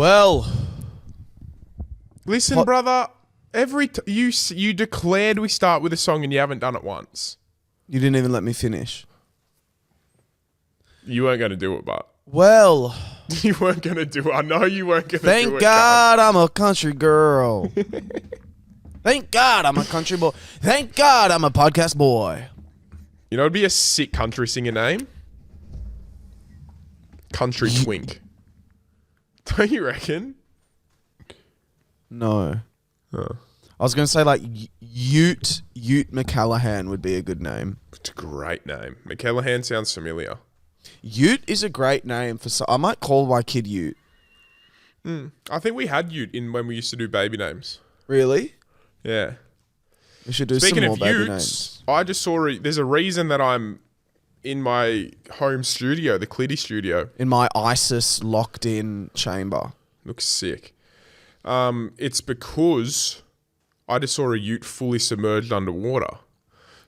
Well, Listen, brother. You declared we start with a song and you haven't done it once. you didn't even let me finish. You weren't going to do it, but Well, you weren't going to do it. I know you weren't going to do it. thank God I'm a country girl. Thank God I'm a country boy. Thank God I'm a podcast boy. You know, it'd be a sick country singer name. Country Twink. Don't you reckon? No. Oh. I was going to say like Ute McCallahan would be a good name. It's a great name. McCallahan sounds familiar. Ute is a great name for. I might call my kid Ute. I think we had Ute in when we used to do baby names. Really? Yeah. We should do Speaking some more of baby Utes, names. I just saw there's a reason that I'm in my home studio, the Clitty studio. In my ISIS locked in chamber. Looks sick. It's because I just saw a Ute fully submerged underwater.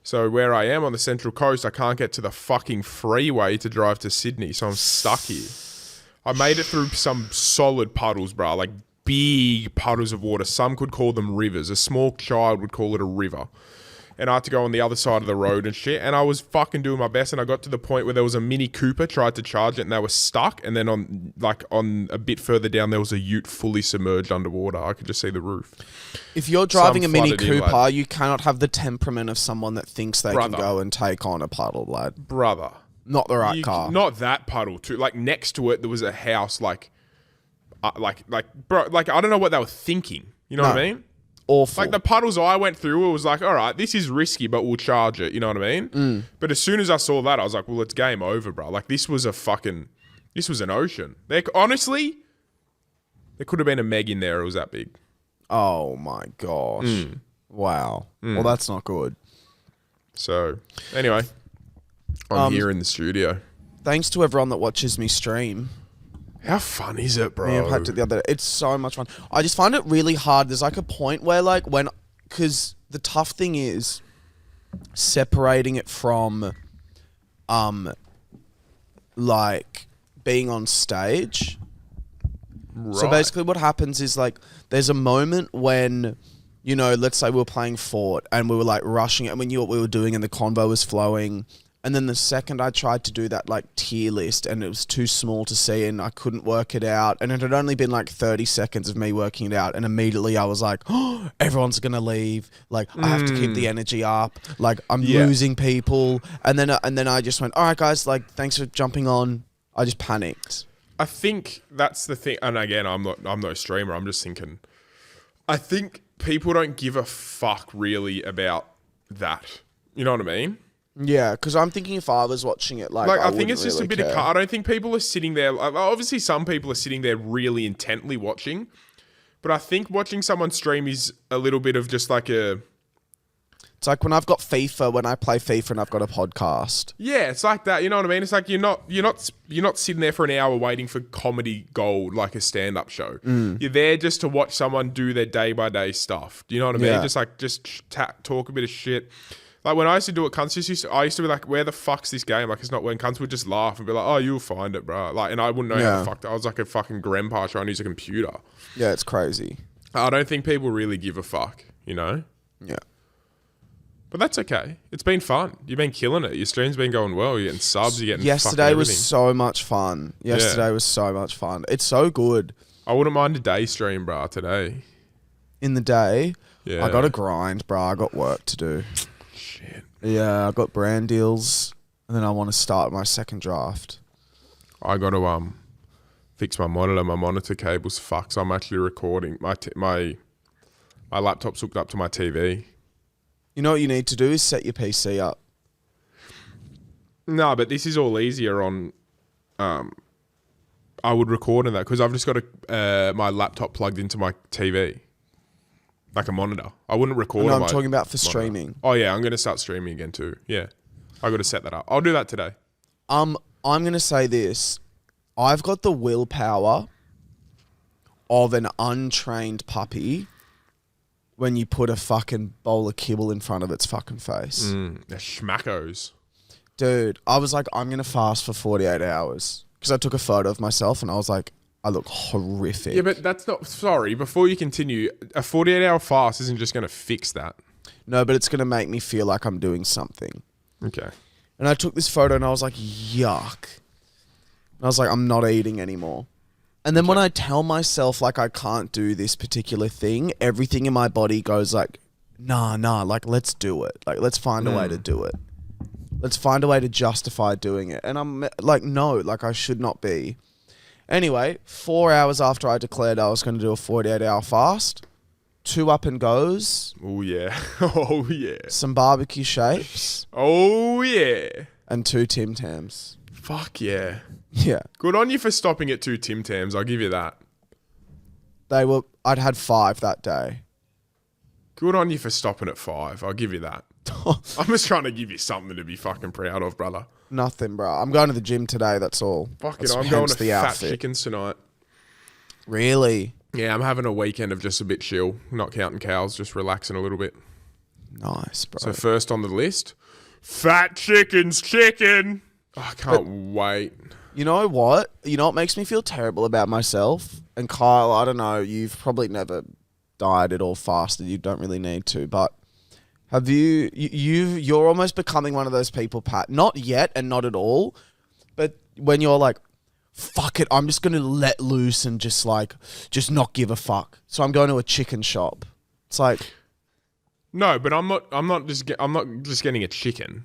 So where I am on the Central Coast, I can't get to the fucking freeway to drive to Sydney, so I'm stuck here. I made it through some solid puddles, bro, like big puddles of water. Some could call them rivers. A small child would call it a river. And I had to go on the other side of the road and shit. And I was fucking doing my best. And I got to the point where there was a Mini Cooper, tried to charge it, and they were stuck. And then on a bit further down, there was a Ute fully submerged underwater. I could just see the roof. If you're driving Some a Mini flooded in, Cooper, lad. you cannot have the temperament of someone that thinks they can Brother. go and take on a puddle, lad. Brother. Not the right car. Not that puddle, too. Like, next to it, there was a house, bro, like, I don't know what they were thinking. You know what I mean? Awful. Like, the puddles I went through, it was like, all right, this is risky, but we'll charge it. You know what I mean? But as soon as I saw that, I was like, well, it's game over, bro. Like, this was an ocean. Honestly, there could have been a Meg in there. It was that big. Oh, my gosh. Wow. Well, that's not good. So, anyway, I'm here in the studio. Thanks to everyone that watches me stream. How fun is it, bro? Me and Pat did the other day. It's so much fun. I just find it really hard. There's like a point where like because the tough thing is separating it from like being on stage. Right. So basically what happens is like there's a moment when, you know, let's say we were playing Fort and we were like rushing it and we knew what we were doing and the convo was flowing. And then the second I tried to do that like tier list and it was too small to see and I couldn't work it out. And it had only been like 30 seconds of me working it out. And immediately I was like, oh, everyone's going to leave. Like I have to keep the energy up. Like I'm losing people. And then I just went, all right, guys, like thanks for jumping on. I just panicked. I think that's the thing. And again, I'm no streamer. I'm just thinking, I think people don't give a fuck really about that. You know what I mean? Yeah, because I'm thinking if I was watching it, like I think it's just really a bit care. of. I don't think people are sitting there. Obviously, some people are sitting there really intently watching, but I think watching someone stream is a little bit of just like a. It's like when I've got FIFA, when I play FIFA and I've got a podcast. Yeah, it's like that. You know what I mean? It's like you're not sitting there for an hour waiting for comedy gold like a stand-up show. You're there just to watch someone do their day-by-day stuff. Do you know what I mean? Yeah. Just talk a bit of shit. Like when I used to do it, cunts I used to be like, where the fuck's this game? Like it's not when cunts would just laugh and be like, oh, you'll find it, bro. Like, and I wouldn't know how the fuck that. I was like a fucking grandpa trying to use a computer. Yeah, it's crazy. I don't think people really give a fuck, you know? Yeah. But that's okay. It's been fun. You've been killing it. Your stream's been going well. You're getting subs. You're getting Yesterday was everything. so much fun. Yesterday was so much fun. It's so good. I wouldn't mind a day stream, bro, today. In the day, Yeah. I got to grind, bro. I got work to do. Shit. Yeah, I got brand deals, and then I want to start my second draft. I got to fix my monitor. My monitor cable's fucked, so I'm actually recording. My laptop's hooked up to my TV. You know what you need to do is set your PC up. No, but this is all easier on. I would record in that because I've just got my laptop plugged into my TV, like a monitor. I wouldn't record. No, on I'm talking about for monitor. streaming. Oh yeah, I'm gonna start streaming again too. Yeah, I got to set that up. I'll do that today. I'm gonna say this. I've got the willpower of an untrained puppy when you put a fucking bowl of kibble in front of its fucking face. The schmackos. Dude, I was like, I'm going to fast for 48 hours. Because I took a photo of myself and I was like, I look horrific. Yeah, but that's not... Sorry, before you continue, a 48-hour fast isn't just going to fix that. No, but it's going to make me feel like I'm doing something. Okay. And I took this photo and I was like, yuck. And I was like, I'm not eating anymore. And then when I tell myself like I can't do this particular thing, everything in my body goes like, nah, like let's do it. Like let's find a way to do it. Let's find a way to justify doing it. And I'm like, no, like I should not be. Anyway, 4 hours after I declared I was going to do a 48-hour fast, 2 up and goes. Oh, yeah. Oh, yeah. Some barbecue shapes. Oh, yeah. And 2 Tim Tams. Fuck yeah. Yeah. Good on you for stopping at 2 Tim Tams. I'll give you that. I'd had 5 that day. Good on you for stopping at 5. I'll give you that. I'm just trying to give you something to be fucking proud of, brother. Nothing, bro. I'm going to the gym today, that's all. Fuck That's it, I'm going to the Fat outfit. Chickens tonight. Really? Yeah, I'm having a weekend of just a bit chill, not counting cows, just relaxing a little bit. Nice, bro. So first on the list, Fat Chickens chicken. Oh, I can't wait. You know what? You know what makes me feel terrible about myself? And Kyle, I don't know, you've probably never dieted or fasted. You don't really need to, but have you're almost becoming one of those people, Pat. Not yet and not at all, but when you're like, fuck it, I'm just going to let loose and just not give a fuck. So I'm going to a chicken shop. It's like, no, but I'm not just getting a chicken.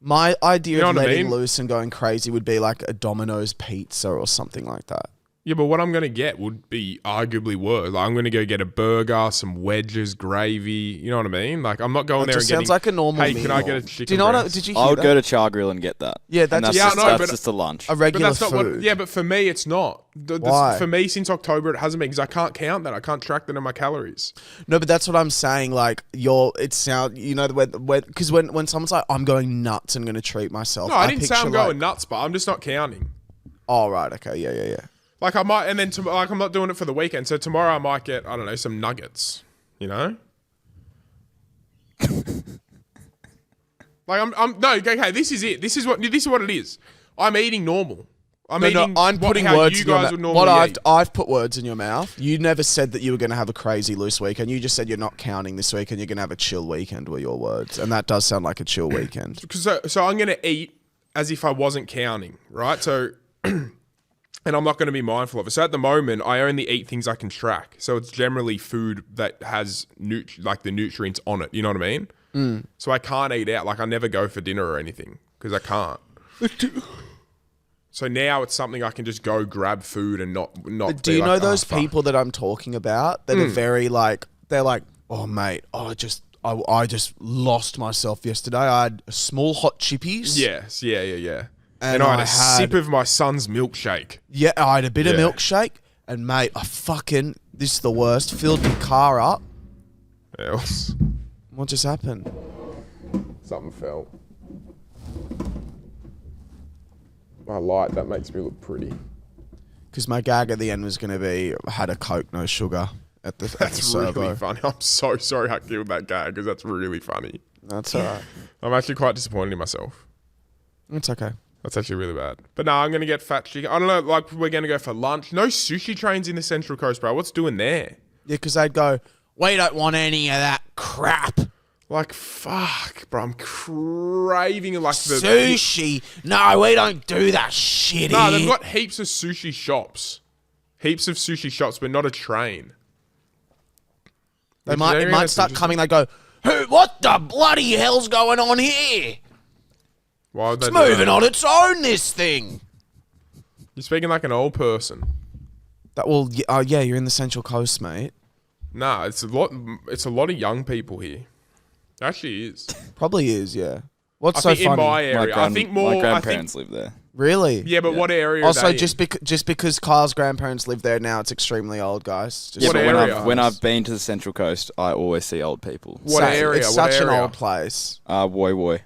my idea of what I letting mean? loose and going crazy would be like a Domino's pizza or something like that. Yeah, but what I'm going to get would be arguably worse. Like, I'm going to go get a burger, some wedges, gravy. You know what I mean? Like, I'm not going It there and just getting... sounds like a normal hey, meal. can I get a chicken Do you know breast? did you hear I would that? go to Char Grill and get that. Yeah, that's and that's, just- just, Yeah, I know, that's but- just a lunch. a But regular that's not food. what... Yeah, but for me, it's not. Why? For me, since October, it hasn't been because I can't count that. I can't track that in my calories. No, but that's what I'm saying. Like, because when someone's like, I'm going nuts and going to treat myself. No, I didn't say I'm picture, going nuts, but I'm just not counting. Oh, right. Okay. Yeah. Like, I might... And then, I'm not doing it for the weekend. So tomorrow I might get, I don't know, some nuggets. You know? Like, no, okay, this is it. This is what it is. I'm eating normal. I'm putting how words you in your guys mouth. would normally eat. I've put words in your mouth. You never said that you were going to have a crazy loose weekend. You just said you're not counting this weekend. You're going to have a chill weekend were your words. And that does sound like a chill weekend. So I'm going to eat as if I wasn't counting, right? So, and I'm not going to be mindful of it. So at the moment, I only eat things I can track. So it's generally food that has the nutrients on it. You know what I mean? Mm. So I can't eat out. Like I never go for dinner or anything because I can't. So now it's something I can just go grab food and not. But do you know those people that I'm talking about that are very like, they're like, oh mate, I just lost myself yesterday. I had a small hot chippies. Yes, yeah. And I had a sip of my son's milkshake. Yeah, I had a bit of Yeah. milkshake, and mate, this is the worst. Filled the car up. Else, What just happened? something fell. My light that makes me look pretty. Because my gag at the end was going to be, had a Coke, no sugar at the That's servo. really funny. I'm so sorry I killed that guy because that's really funny. That's all right. I'm actually quite disappointed in myself. It's okay. That's actually really bad. But no, I'm going to get fat chicken. I don't know, like we're going to go for lunch. No sushi trains in the Central Coast, bro. What's doing there? Yeah, because they'd go, we don't want any of that crap. Like, fuck, bro. I'm craving like the... Sushi. No, we don't do that shit No, here. they've got heaps of sushi shops. Heaps of sushi shops, but not a train. It might start coming, they go, what the bloody hell's going on here? Why would they It's do moving that? on its own, this thing. You're speaking like an old person. Yeah, you're in the Central Coast, mate. Nah, it's a lot of young people here. It actually is. Probably is, yeah. What's I so think funny? in my area, I think more. My grandparents live there. Really? Yeah, but what area? Also, are they just because Kyle's grandparents live there now, it's extremely old, guys. Just Yeah, What but area? when I've been to the Central Coast, I always see old people. What area? It's What such area? an old place. Woy.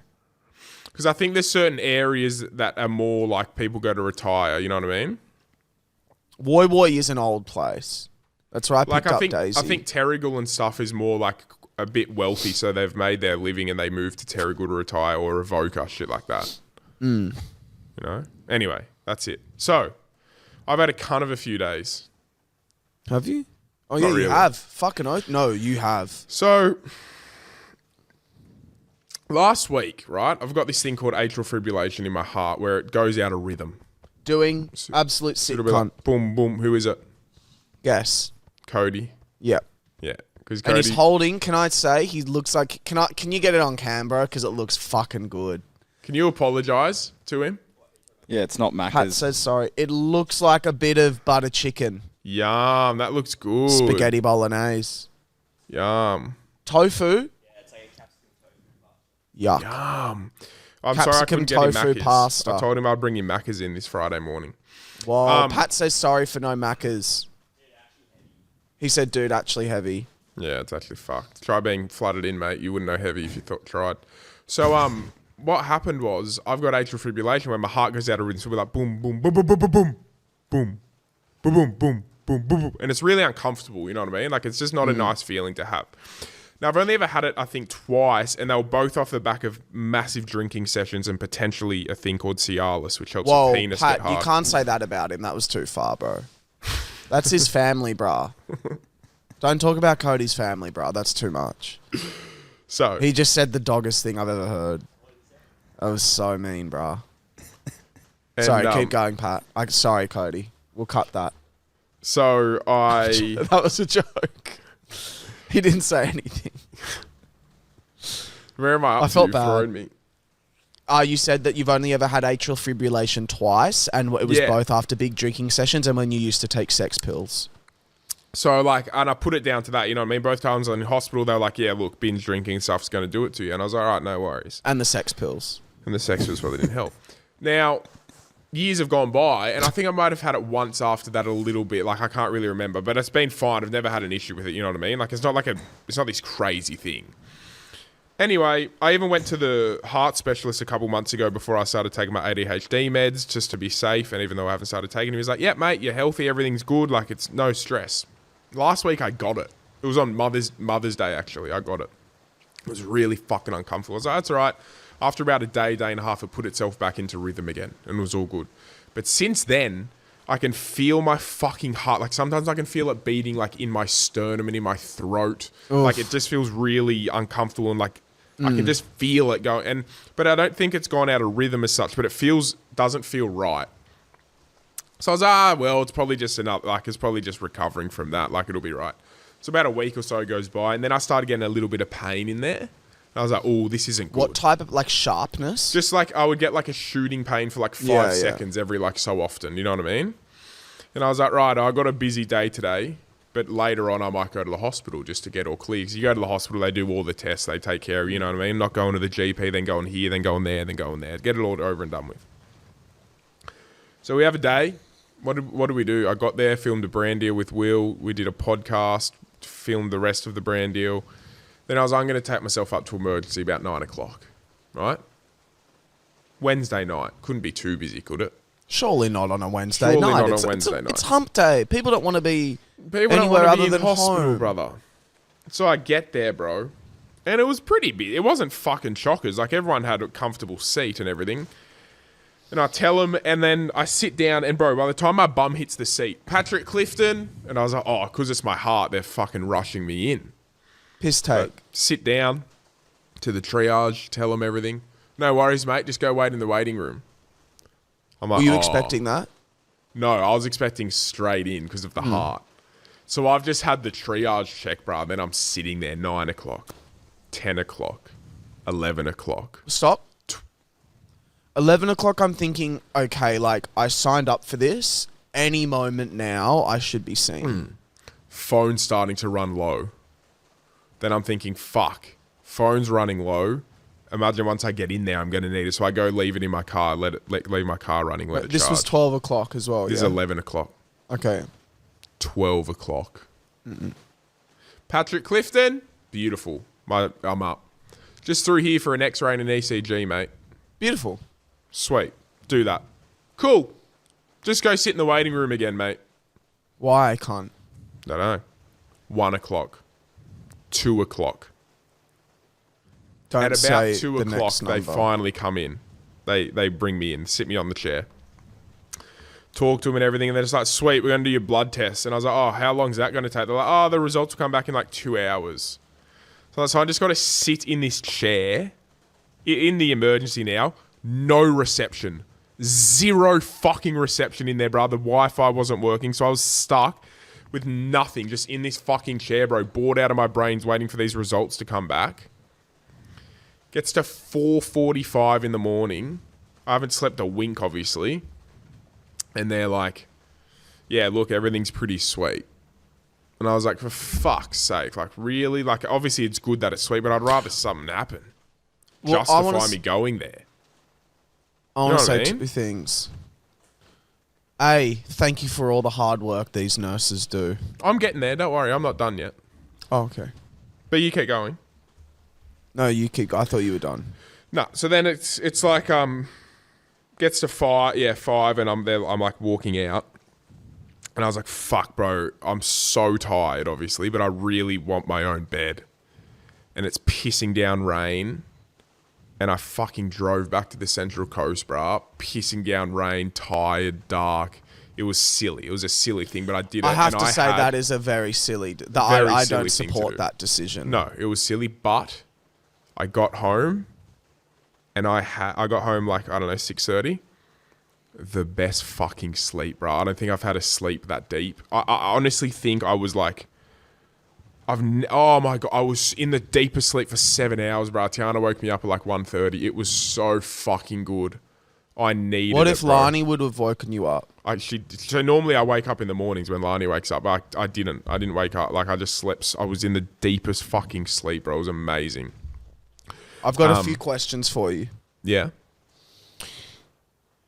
Because I think there's certain areas that are more like people go to retire. You know what I mean? Woy Woy is an old place. That's where I picked Like up I Daisy. think Terrigal and stuff is more like a bit wealthy, so they've made their living and they moved to Terrigal to retire or Avoca, shit like that. You know. Anyway, that's it. So I've had a cunt of a few days. Have you? Oh, Not yeah, you really. have. Fucking oath. No, you have. So, last week, right, I've got this thing called atrial fibrillation in my heart where it goes out of rhythm. Doing absolute sick It'll be cunt. like, boom, boom. Who is it? Guess. Cody. Yep. Yeah. Because And he's Cody... holding, can I say, he looks like... Can you get it on camera? Because it looks fucking good. Can you apologise to him? Yeah, it's not Pat Macca's. says sorry. It looks like a bit of butter chicken. Yum. That looks good. Spaghetti bolognese. Yum. Tofu? Yuck. Yum. I'm Capsicum sorry I couldn't get him tofu Macca's. pasta. I told him I'd bring him Macca's in this Friday morning. Well, Pat says sorry for no Maccas. He said, dude, actually heavy. Yeah, it's actually fucked. Try being flooded in, mate. You wouldn't know heavy if you tried. So, what happened was I've got atrial fibrillation where my heart goes out of rhythm. So we're like boom, boom, boom, boom, boom, boom, boom, boom, boom, boom, boom, boom, boom, and it's really uncomfortable. You know what I mean? Like it's just not a nice feeling to have. Now I've only ever had it, I think, twice, and they were both off the back of massive drinking sessions and potentially a thing called Cialis, which helps Whoa, your penis Pat, get hard. you can't say that about him. That was too far, bro. That's his family, brah. Don't talk about Cody's family, brah. That's too much. So He just said the doggest thing I've ever heard. That was so mean, brah. and, Sorry, keep going, Pat. Sorry, Cody. We'll cut that. So I That was a joke. He didn't say anything. where am I up I felt to? bad. Throwing me. You said that you've only ever had atrial fibrillation twice, and it was Yeah. both after big drinking sessions and when you used to take sex pills. So and I put it down to that, you know what I mean? Both times in hospital, they were like, yeah, look, binge drinking stuff's going to do it to you. And I was like, all right, no worries. And the sex pills. And the sex was probably didn't help. Now, years have gone by, and I think I might have had it once after that a little bit. Like, I can't really remember, but it's been fine. I've never had an issue with it, you know what I mean? Like, it's not this crazy thing. Anyway, I even went to the heart specialist a couple months ago before I started taking my ADHD meds, just to be safe. And even though I haven't started taking them, he was like, yeah, mate, you're healthy, everything's good. Like, it's no stress. Last week, I got it. It was on Mother's Day, actually. I got it. It was really fucking uncomfortable. I was like, that's all right. After about a day and a half, it put itself back into rhythm again, and it was all good. But since then, I can feel my fucking heart. Like, sometimes I can feel it beating, like, in my sternum and in my throat. Oof. Like, it just feels really uncomfortable, and, like, I can just feel it going. But I don't think it's gone out of rhythm as such, but it doesn't feel right. So I was well, it's probably just it's probably just recovering from that. Like, it'll be right. So about a week or so goes by, and then I started getting a little bit of pain in there. And I was like, oh, this isn't good. What type of, like, sharpness? Just like I would get like a shooting pain for like 5 seconds every like so often. You know what I mean? And I was like, right, I got a busy day today, but later on I might go to the hospital just to get all clear. Because you go to the hospital, they do all the tests, they take care of you, know what I mean? Not going to the GP, then going here, then going there, then going there. Get it all over and done with. So we have a day. What do we do? I got there, filmed a brand deal with Will. We did a podcast, filmed the rest of the brand deal. Then I'm going to take myself up to emergency about 9 o'clock, right? Wednesday night. Couldn't be too busy, could it? Surely not on a Wednesday Surely night. not on It's- Wednesday it's, night. It's hump day. People don't want to be People don't anywhere want to other be in than hospital, home. brother. So I get there, bro. And it was pretty big. It wasn't fucking chockers. Like, everyone had a comfortable seat and everything. And I tell them, and then I sit down, and bro, by the time my bum hits the seat, Patrick Clifton, and I was like, oh, because it's my heart, they're fucking rushing me in. Piss take. But sit down to the triage, tell them everything. No worries, mate. Just go wait in the waiting room. I'm like, Were you "Oh." expecting that? No, I was expecting straight in because of the heart. So I've just had the triage check, bro. Then I'm sitting there 9 o'clock, 10 o'clock, 11 o'clock. Stop. 11 o'clock, I'm thinking, okay, like, I signed up for this. Any moment now, I should be seen. Phone starting to run low. Then I'm thinking, fuck, phone's running low. Imagine once I get in there, I'm going to need it. So I go leave it in my car, leave my car running, let it This charge. was 12 o'clock as well, This is yeah? 11 o'clock. Okay. 12 o'clock. Patrick Clifton, beautiful. I'm up. Just through here for an X-ray and an ECG, mate. Beautiful. Sweet. Do that. Cool. Just go sit in the waiting room again, mate. Why I can't? Don't know. 1 o'clock. 2 o'clock. Don't At say about 2 the o'clock, next they number. finally come in. They bring me in, sit me on the chair. talk to them and everything, and they're just like, sweet, we're going to do your blood test. And I was like, oh, how long is that going to take? They're like, oh, the results will come back in like 2 hours. So I just got to sit in this chair in the emergency now. No reception. Zero fucking reception in there, bro. The Wi-Fi wasn't working, so I was stuck with nothing, just in this fucking chair, bro. Bored out of my brains waiting for these results to come back. Gets to 4:45 in the morning. I haven't slept a wink, obviously. And they're like, yeah, look, everything's pretty sweet. And I was like, for fuck's sake, like, really? Like, obviously it's good that it's sweet, but I'd rather something happen. Well, Justify me going there. I want to say what I mean? 2 things. A, thank you for all the hard work these nurses do. I'm getting there, don't worry, I'm not done yet. Oh, okay. But you keep going. No, you keep. I thought you were done. No, so then it's like, gets to 5, and I'm there, I'm like walking out. And I was like, fuck, bro, I'm so tired, obviously, but I really want my own bed. And it's pissing down rain. And I fucking drove back to the Central Coast, bro. Pissing down rain, tired, dark. It was silly. It was a silly thing, but I did it. I have to say that is a very silly. I don't support that decision. No, it was silly, but I got home, and I got home like, I don't know, 6:30. The best fucking sleep, bro. I don't think I've had a sleep that deep. I honestly think I was like, oh my God, I was in the deepest sleep for 7 hours, bro. Tiana woke me up at like 1:30. It was so fucking good. I needed it. What if bro. Lani would have woken you up? So normally I wake up in the mornings when Lani wakes up, but I didn't. I didn't wake up. Like, I just slept. I was in the deepest fucking sleep, bro. It was amazing. I've got a few questions for you. Yeah.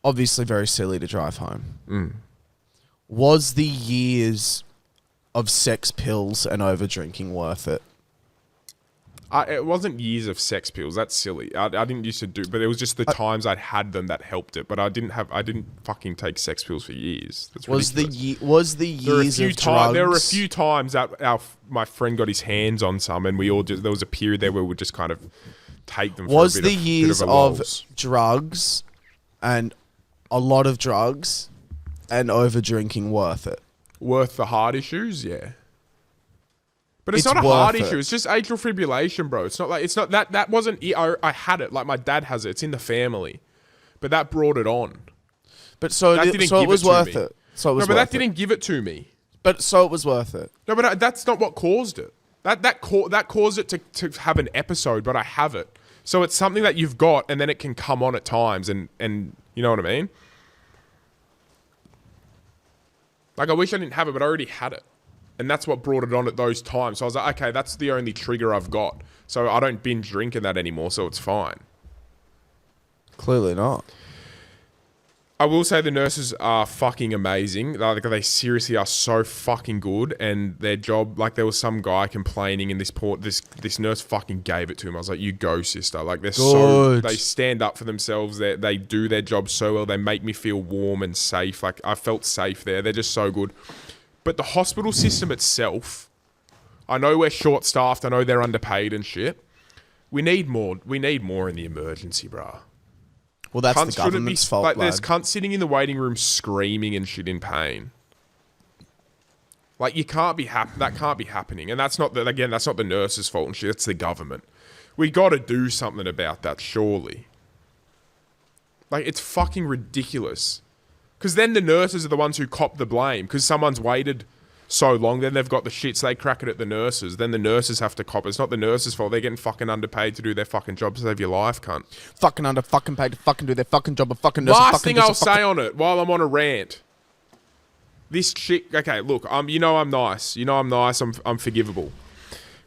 Obviously very silly to drive home. Was the years of sex pills and over drinking worth it? It wasn't years of sex pills. That's silly. I didn't used to do, but it was just the times I'd had them that helped it. But I didn't fucking take sex pills for years. That's ridiculous. Was the years of drugs? There were a few times that my friend got his hands on some, and we all just, there was a period there where we would just kind of take them. Was for a the bit years of a of lulz. drugs and a lot of drugs and over drinking worth it? Worth the heart issues? Yeah. But it's It's not a heart worth it. issue. It's just atrial fibrillation, bro. It's not like, it's not that wasn't, I had it. Like, my dad has it. It's in the family. But that brought it on. But so That it, didn't so give it was it to worth me. it. So it was No, but worth that didn't give it to me. But so it was worth it. No, but that's not what caused it. That caused it to have an episode, but I have it. So it's something that you've got, and then it can come on at times, and you know what I mean? Like, I wish I didn't have it, but I already had it. And that's what brought it on at those times. So I was like, okay, that's the only trigger I've got. So I don't binge drinking that anymore, so it's fine. Clearly not. I will say the nurses are fucking amazing. Like, they seriously are so fucking good, and their job, like, there was some guy complaining, and this nurse fucking gave it to him. I was like, you go, sister. Like, they stand up for themselves. They do their job so well. They make me feel warm and safe. Like, I felt safe there. They're just so good. But the hospital system itself, I know we're short-staffed. I know they're underpaid and shit. We need more. We need more in the emergency, bruh. Well, that's Cunts the shouldn't government's fault, like, there's lad. cunts sitting in the waiting room screaming and shit in pain. Like, that can't be happening. And that's not the nurse's fault and shit. It's the government. We got to do something about that, surely. Like, it's fucking ridiculous. Because then the nurses are the ones who cop the blame. Because someone's waited so long, then they've got the shit, so they crack it at the nurses. Then the nurses have to cop it. It's not the nurses' fault. They're getting fucking underpaid to do their fucking job to save your life, cunt. Fucking paid to fucking do their fucking job. A fucking nurse. Last thing I'll say on it while I'm on a rant. This chick, okay, look, you know I'm nice. You know I'm nice. I'm forgivable.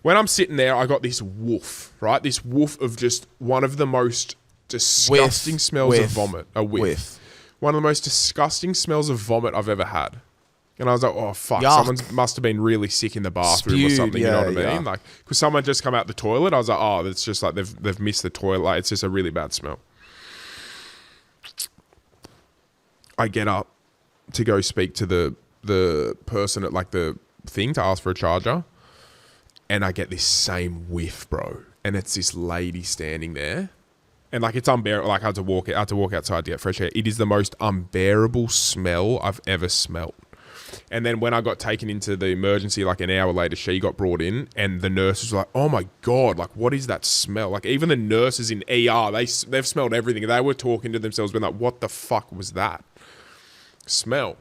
When I'm sitting there, I got this woof, right? This woof of just one of the most disgusting smells of vomit. A whiff. One of the most disgusting smells of vomit I've ever had. And I was like, oh, fuck. Yuck. Someone must have been really sick in the bathroom or something. You know what I mean? yeah. Like, because someone just come out the toilet. I was like, oh, it's just like they've missed the toilet. Like, it's just a really bad smell. I get up to go speak to the person at, like, the thing to ask for a charger. And I get this same whiff, bro. And it's this lady standing there. And like it's unbearable. Like I had to walk outside to get fresh air. It is the most unbearable smell I've ever smelt. And then when I got taken into the emergency, like an hour later, she got brought in, and the nurse was like, "Oh my god, like what is that smell?" Like even the nurses in ER, they've smelled everything. They were talking to themselves, being like, "What the fuck was that smell?"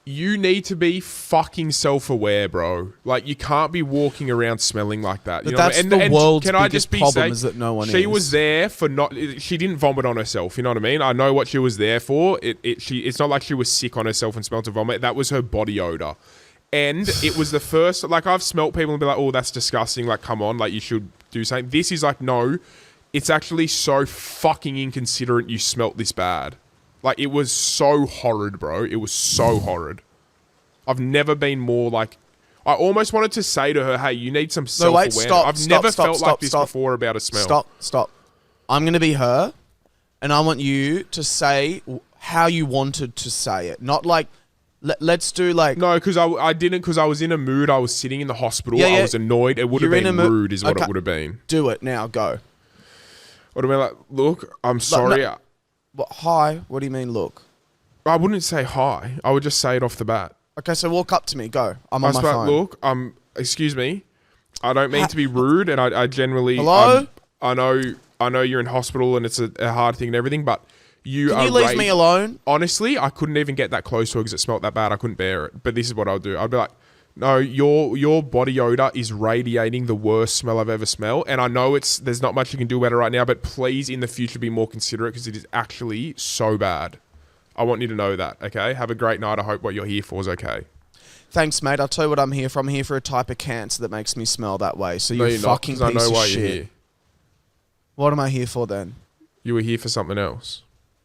You need to be fucking self-aware, bro. Like you can't be walking around smelling like that. But You know that's what I mean? the world's can I biggest just be problem say, is that no one She is. was there for not. She didn't vomit on herself. You know what I mean? I know what she was there for. It's not like she was sick on herself and smelled to vomit. That was her body odor, and it was the first. Like I've smelt people and be like, "Oh, that's disgusting." Like, come on, like you should do something. This is like, no, it's actually so fucking inconsiderate. You smelt this bad. Like it was so horrid, bro. It was so horrid. I've never been more like. I almost wanted to say to her, "Hey, you need some self-awareness." I've never felt like this before about a smell. Stop. I'm going to be her, and I want you to say how you wanted to say it. Not like, let's do like... No, because I didn't, because I was in a mood. I was sitting in the hospital. Yeah, I was annoyed. It would have been rude is what Okay. it would have been. Do it now, go. Would have been like, look, I'm sorry. Hi, what do you mean, look? I wouldn't say hi. I would just say it off the bat. Okay, so walk up to me, go. I'm I on was my like, phone. look, excuse me. I don't mean to be rude, and I generally... Hello? I know you're in hospital, and it's a hard thing and everything, but you Can you leave me alone? Honestly, I couldn't even get that close to her because it smelled that bad. I couldn't bear it. But this is what I'll do. I'd be like, no, your body odor is radiating the worst smell I've ever smelled. And I know there's not much you can do about it right now, but please in the future be more considerate because it is actually so bad. I want you to know that, okay? Have a great night. I hope what you're here for is okay. Thanks, mate. I'll tell you what I'm here for. I'm here for a type of cancer that makes me smell that way. So No, you you're fucking not, 'cause piece I know why of you're shit. here. What am I here for then? You were here for something else.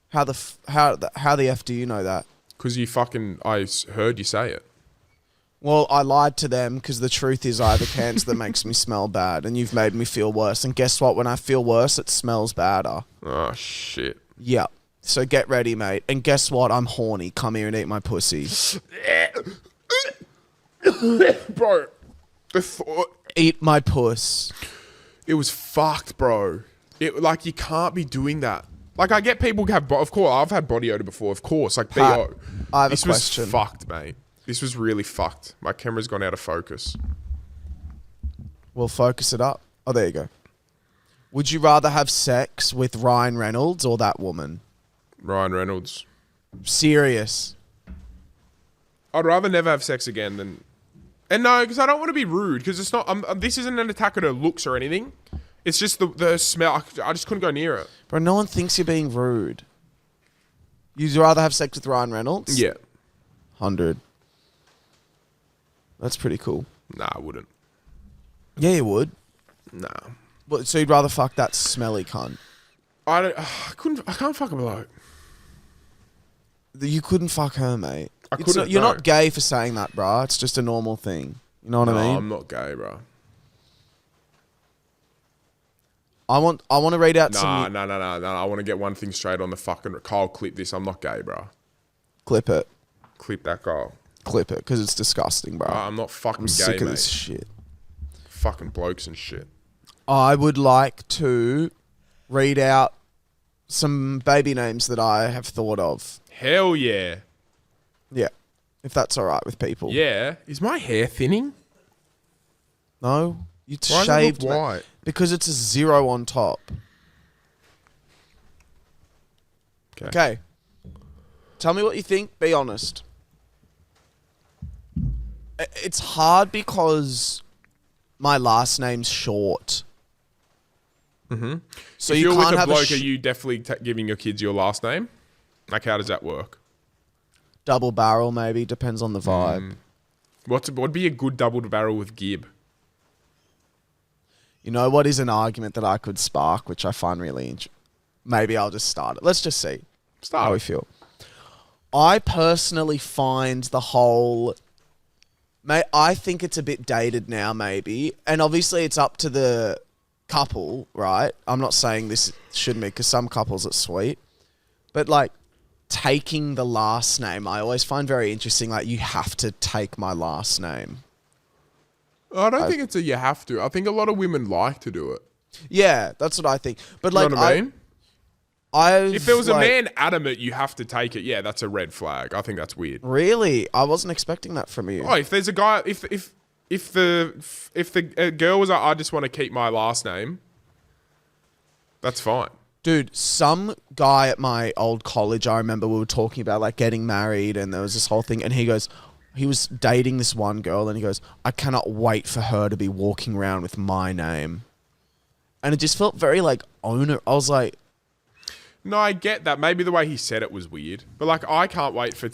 How the F do you know that? Because I heard you say it. Well, I lied to them because the truth is I have a cancer that makes me smell bad, and you've made me feel worse. And guess what? When I feel worse, it smells badder. Oh, shit. Yeah. So get ready, mate. And guess what? I'm horny. Come here and eat my pussy. Bro, Eat my puss. it was fucked, bro. Like, you can't be doing that. Like, I get people have... Of course, I've had body odor before, of course. Like, Pat, BO. I have a this question. was fucked, mate. This was really fucked. My camera's gone out of focus. We'll focus it up. Oh, there you go. Would you rather have sex with Ryan Reynolds or that woman? Ryan Reynolds. Serious. I'd rather never have sex again than... And no, because I don't want to be rude, because it's not... this isn't an attack at her looks or anything. It's just the smell. I just couldn't go near it. Bro, no one thinks you're being rude. You'd rather have sex with Ryan Reynolds? Yeah. 100. That's pretty cool. Nah, I wouldn't. Yeah, you would. Nah. But, so you'd rather fuck that smelly cunt? I can't fuck a bloke. You couldn't fuck her, mate. I couldn't, You're no. not gay for saying that, bruh. It's just a normal thing. You know what I mean? I'm not gay, bro. I want to read out some... No. I want to get one thing straight on the fucking... Kyle, clip this. I'm not gay, bro. Clip it. Clip that, Kyle. Clip it, because it's disgusting, bro. I'm not fucking I'm gay, sick of mate. this shit. Fucking blokes and shit. I would like to read out some baby names that I have thought of. Hell yeah. Yeah. If that's all right with people. Yeah. Is my hair thinning? No? You Why does it shaved, look mate. white? Because it's a 0 on top. Okay. Tell me what you think. Be honest. It's hard because my last name's short. Mm-hmm. So if you you're can't with a have bloke, are you definitely giving your kids your last name? Like, how does that work? double barrel, maybe. Depends on the vibe. What'd be a good double barrel with Gib? You know what is an argument that I could spark, which I find really interesting? Maybe I'll just start it. Let's just see how we feel. I personally find the whole... Mate, I think it's a bit dated now, maybe. And obviously it's up to the couple, right? I'm not saying this shouldn't be, because some couples are sweet. But, like, taking the last name, I always find very interesting. Like, you have to take my last name. I don't think it's a you have to. I think a lot of women like to do it. Yeah, that's what I think. But You like, know what I mean? If there was a man adamant, you have to take it. Yeah, that's a red flag. I think that's weird. Really, I wasn't expecting that from you. Oh, if there's a guy, if the girl was like, I just want to keep my last name, that's fine. Dude, some guy at my old college, I remember we were talking about like getting married, and there was this whole thing, and he goes, he was dating this one girl, and he goes, I cannot wait for her to be walking around with my name. And it just felt very like owner. I was like, No, I get that. Maybe the way he said it was weird. But, like, I can't wait for me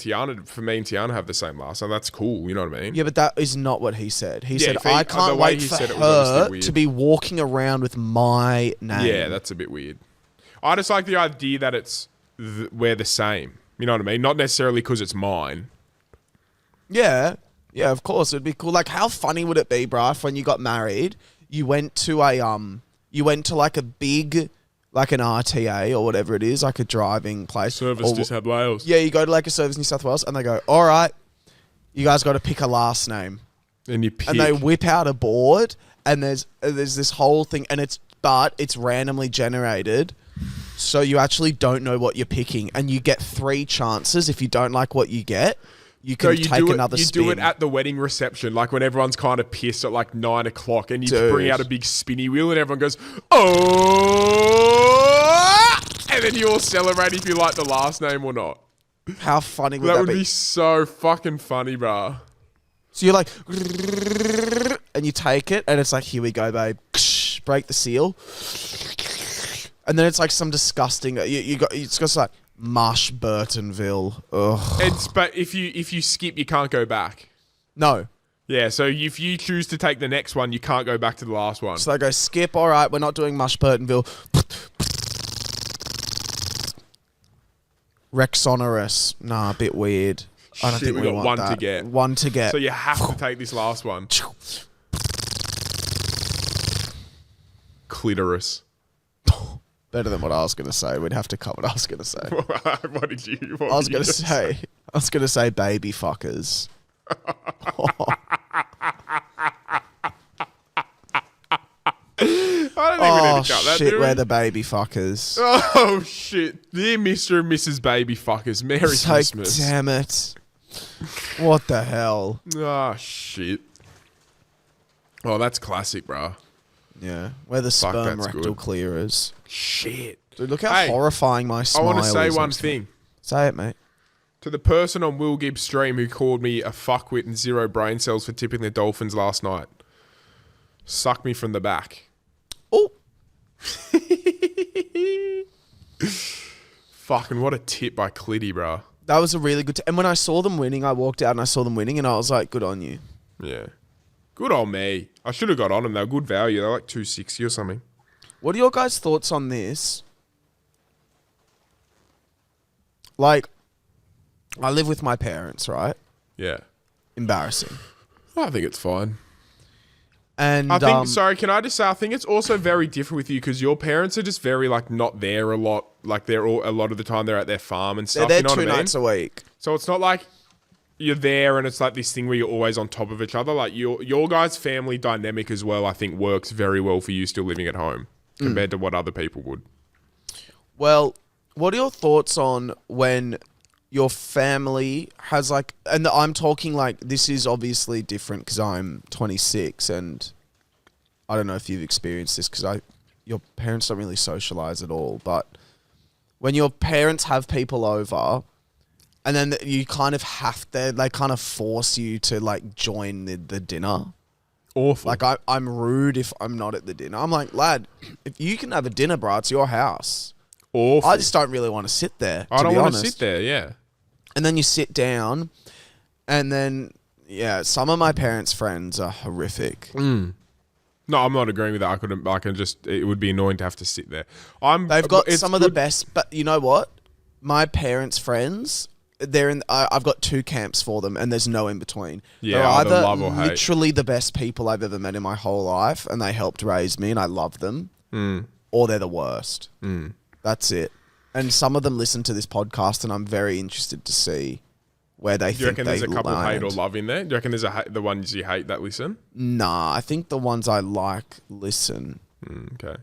and Tiana to have the same last name. That's cool. You know what I mean? yeah, but that is not what he said. He said, if he- I the can't way wait he for said it was obviously her weird. to be walking around with my name. Yeah, that's a bit weird. I just like the idea that it's we're the same. You know what I mean? Not necessarily because it's mine. Yeah. Yeah, of course. It'd be cool. Like, how funny would it be, bruh, if when you got married, you went to like a big, like an RTA or whatever it is, like a driving place. Service Or- New South Wales. Yeah, you go to like a Service New South Wales and they go, all right, you guys got to pick a last name. And you pick. And they whip out a board and there's this whole thing and it's randomly generated. So you actually don't know what you're picking and you get 3 chances. If you don't like what you get, you can take another spin. You do it at the wedding reception, like when everyone's kind of pissed at like 9 o'clock and you Dude. bring out a big spinny wheel and everyone goes, oh! And then you all celebrate if you like the last name or not. How funny would That that would be? be so fucking funny, bruh. So you're like, and you take it, and it's like, here we go, babe. Break the seal, and then it's like some disgusting. It's just like Mush Burtonville. Ugh. But if you skip, you can't go back. No. Yeah, so if you choose to take the next one, you can't go back to the last one. So they go skip. All right, we're not doing Mush Burtonville. Rexonorous. Nah, a bit weird. I don't Shit, think we we got want one that. to get. One to get. So you have to take this last one. Clitoris. Better than what I was going to say. We'd have to cut what I was going to say. What did you? I was going to say baby fuckers. I don't think we need to cut that, shit, do we? we're the baby fuckers. Oh shit! Dear Mr. and Mrs. Baby Fuckers, Merry It's like, Christmas. damn it. What the hell? Ah shit. Oh, that's classic, bro. Yeah. We're the Fuck, sperm that's rectal good. clearers. Shit. Dude, look how Hey, horrifying my I smile want to is. say one next to- thing. Say it, mate. To the person on Will Gibbs' stream who called me a fuckwit and 0 brain cells for tipping the Dolphins last night. Suck me from the back. Oh. Fucking what a tip by Clitty, bro. That was a really good... and when I saw them winning, I walked out and I saw them winning and I was like, good on you. Yeah. Good on me. I should have got on them. They were good value. They're like $2.60 or something. What are your guys' thoughts on this? Like, I live with my parents, right? Yeah. Embarrassing. I think it's fine. And I think, sorry, can I just say, I think it's also very different with you because your parents are just very, like, not there a lot. Like, they're all, a lot of the time they're at their farm and they're stuff. there You know 2 what I mean? nights a week. So it's not like you're there and it's like this thing where you're always on top of each other. Like, your guys' family dynamic as well, I think, works very well for you still living at home compared to what other people would. Well, what are your thoughts on when your family has like, and I'm talking like, this is obviously different because I'm 26 and I don't know if you've experienced this because your parents don't really socialize at all, but when your parents have people over and then you kind of they kind of force you to like join the dinner. Awful. Like I'm rude if I'm not at the dinner. I'm like, lad, if you can have a dinner, bro, it's your house. Awful. I just don't really want to sit there. I don't want to honest. sit there, yeah. And then you sit down, and then, yeah, some of my parents' friends are horrific. No, I'm not agreeing with that. It would be annoying to have to sit there. They've got it's some of the good- best, but you know what? My parents' friends, I've got 2 camps for them, and there's no in between. Yeah, They're either either love or hate. literally the best people I've ever met in my whole life, and they helped raise me, and I love them, or they're the worst. That's it. And some of them listen to this podcast, and I'm very interested to see where they Do you think reckon they there's a couple land. hate or love in there? Do you reckon there's the ones you hate that listen? Nah, I think the ones I like listen. Okay.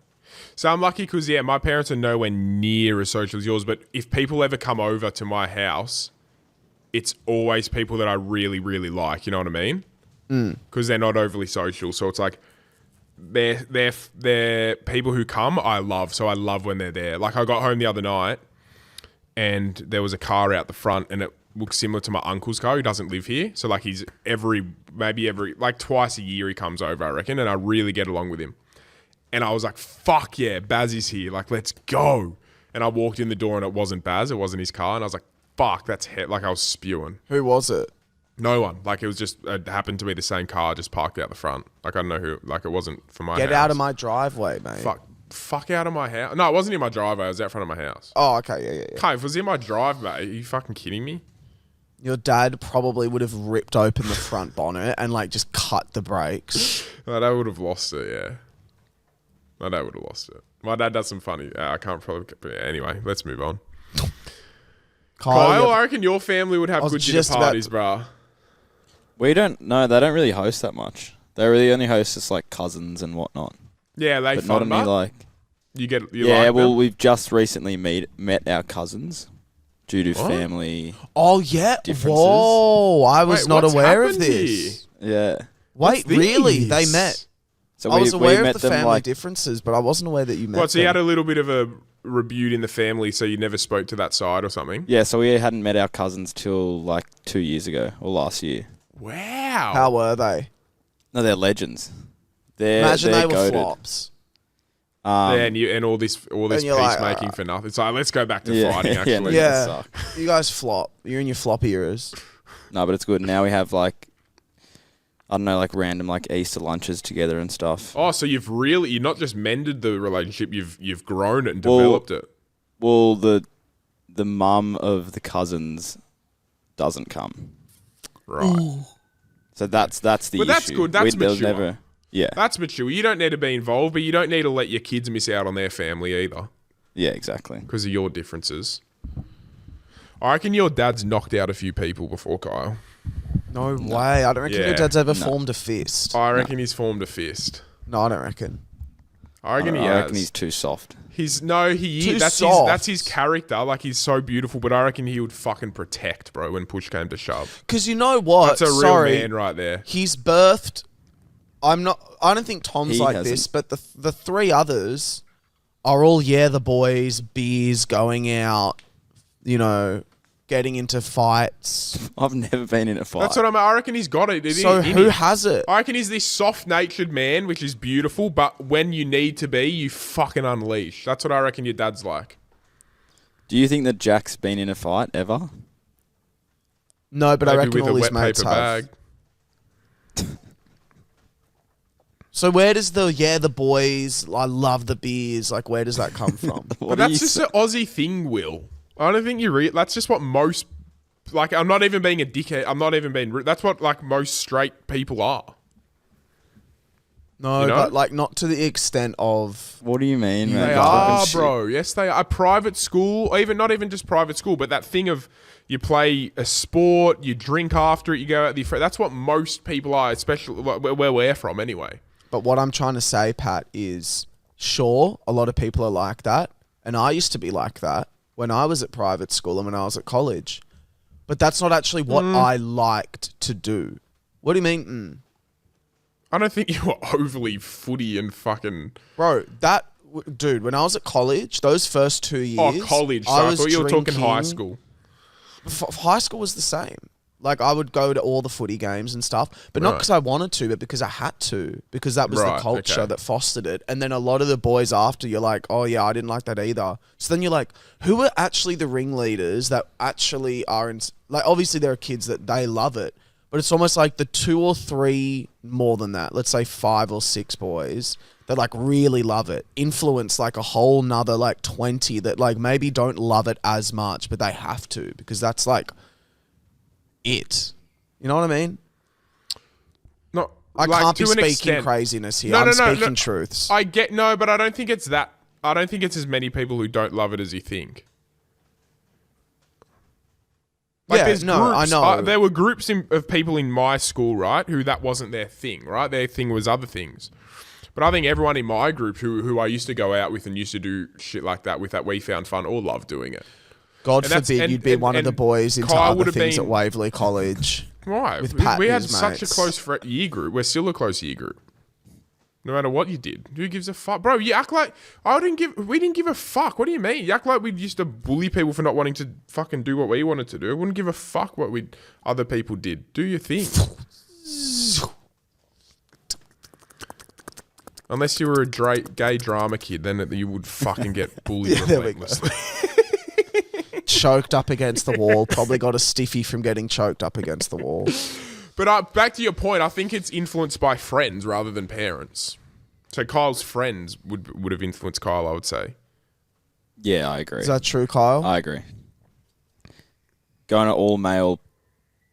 So I'm lucky because, yeah, my parents are nowhere near as social as yours. But if people ever come over to my house, it's always people that I really, really like. You know what I mean? Because they're not overly social. So it's like they're people who come I love. So I love when they're there. Like I got home the other night and there was a car out the front and it looked similar to my uncle's car who doesn't live here. So like he's maybe like twice a year he comes over, I reckon. And I really get along with him. And I was like, fuck yeah, Baz is here. Like, let's go. And I walked in the door and it wasn't Baz. It wasn't his car. And I was like, fuck, that's like I was spewing. Who was it? No one. Like, it was just, it happened to be the same car just parked out the front. Like, I don't know who, like, it wasn't for my house. Get out of my driveway, mate. Fuck out of my house. No, it wasn't in my driveway. It was out front of my house. Oh, okay. Yeah. Okay, if it was in my driveway, are you fucking kidding me? Your dad probably would have ripped open the front bonnet and, like, just cut the brakes. My dad would have lost it, yeah. My dad would have lost it. My dad does some funny. I can't probably. But anyway, let's move on. Kyle, I reckon your family would have good dinner parties, bruh. We don't. No, they don't really host that much. They really only host just like cousins and whatnot. Yeah, they but fun, not any like. You get. Yeah, like well, them? we've just recently met our cousins due to family. Oh yeah. Differences. Whoa! I was Wait, not what's aware of happened this. Yeah. Wait, really? They this? met. So I was aware met of the them family like differences, but I wasn't aware that you met. What? So you them. had a little bit of a rebuke in the family, so you never spoke to that side or something. yeah. So we hadn't met our cousins till like 2 years ago or last year. Wow. How were they? No, they're legends. Imagine they're they were goated. flops. Yeah, and all this you're like, peacemaking for nothing. It's like, let's go back to fighting. Yeah, Actually, Yeah. suck. You guys flop. You're in your flop eras. No, but it's good. Now we have like, I don't know, like random like Easter lunches together and stuff. Oh, so you've not just mended the relationship, you've grown it and developed it. Well, the mum of the cousins doesn't come. Right. So that's the issue. But that's good. That's there was mature. Yeah. That's mature. You don't need to be involved, but you don't need to let your kids miss out on their family either Yeah, exactly. because of your differences. I reckon your dad's knocked out a few people before, Kyle. No way. I don't reckon your Yeah. dad's ever formed a fist. I reckon he's formed a fist. No, I don't reckon. I reckon he I has. reckon he's too soft. Too That's his soft. character. Like, he's so beautiful, but I reckon he would fucking protect, bro, when push came to shove. Because you know what? That's a real man right there. He's birthed. I don't think Tom's He like hasn't. this, but the three others are all the boys, beers, going out, getting into fights. I've never been in a fight. That's what I reckon he's got it. So who has it? I reckon he's this soft-natured man, which is beautiful, but when you need to be, you fucking unleash. That's what I reckon your dad's like. Do you think that Jack's been in a fight ever? No, but I Maybe reckon with all a his wet mates paper have. bag. So where does the boys, I love the beers, like where does that come from? What But do you that's just say? an Aussie thing, Will. I don't think that's just what most, like, I'm not even being a dickhead. I'm not even being rude. That's what, like, most straight people are. No, You know? but like not to the extent of... What do you mean, man? They You're are, talking shit. bro. Yes, they are. A private school, not even just private school, but that thing of you play a sport, you drink after it, you go out with your friends. That's what most people are, especially where we're from anyway. But what I'm trying to say, Pat, is sure, a lot of people are like that. And I used to be like that when I was at private school and when I was at college. But that's not actually what I liked to do. What do you mean? I don't think you were overly footy and fucking... Bro, dude, when I was at college, those first 2 years... Oh, college. So I thought you were talking high school. High school was the same. Like, I would go to all the footy games and stuff, but not because I wanted to, but because I had to, because that was the culture that fostered it. And then a lot of the boys after, you're like, oh yeah, I didn't like that either. So then you're like, who are actually the ringleaders that actually are in... Like, obviously there are kids that they love it, but it's almost like the 2 or 3 more than that, let's say 5 or 6 boys that like really love it, influence like a whole nother like 20 that like maybe don't love it as much, but they have to, because that's like... it. You know what I mean? No, I like, can't be to an speaking extent. craziness here. No, I'm no, no, speaking no. truths. But I don't think it's that. I don't think it's as many people who don't love it as you think. Like, Yeah, there's no, groups, I know. there were groups of people in my school, right, who that wasn't their thing, right? Their thing was other things. But I think everyone in my group who I used to go out with and used to do shit like that with that We Found Fun all loved doing it. God forbid you'd be one of the boys into Kyle other would have things been- at Waverley College. Why? With Pat We and had his such a mates. close year group. We're still a close year group. No matter what you did. Who gives a fuck? Bro, you act like we didn't give a fuck. What do you mean? You act like we used to bully people for not wanting to fucking do what we wanted to do. I wouldn't give a fuck what other people did. Do your thing. Unless you were a gay drama kid, then you would fucking get bullied there we go. relentlessly. Choked up against the wall. Probably got a stiffy from getting choked up against the wall. But back to your point, I think it's influenced by friends rather than parents. So Kyle's friends would have influenced Kyle, I would say. Yeah, I agree. Is that true, Kyle? I agree. Going to all male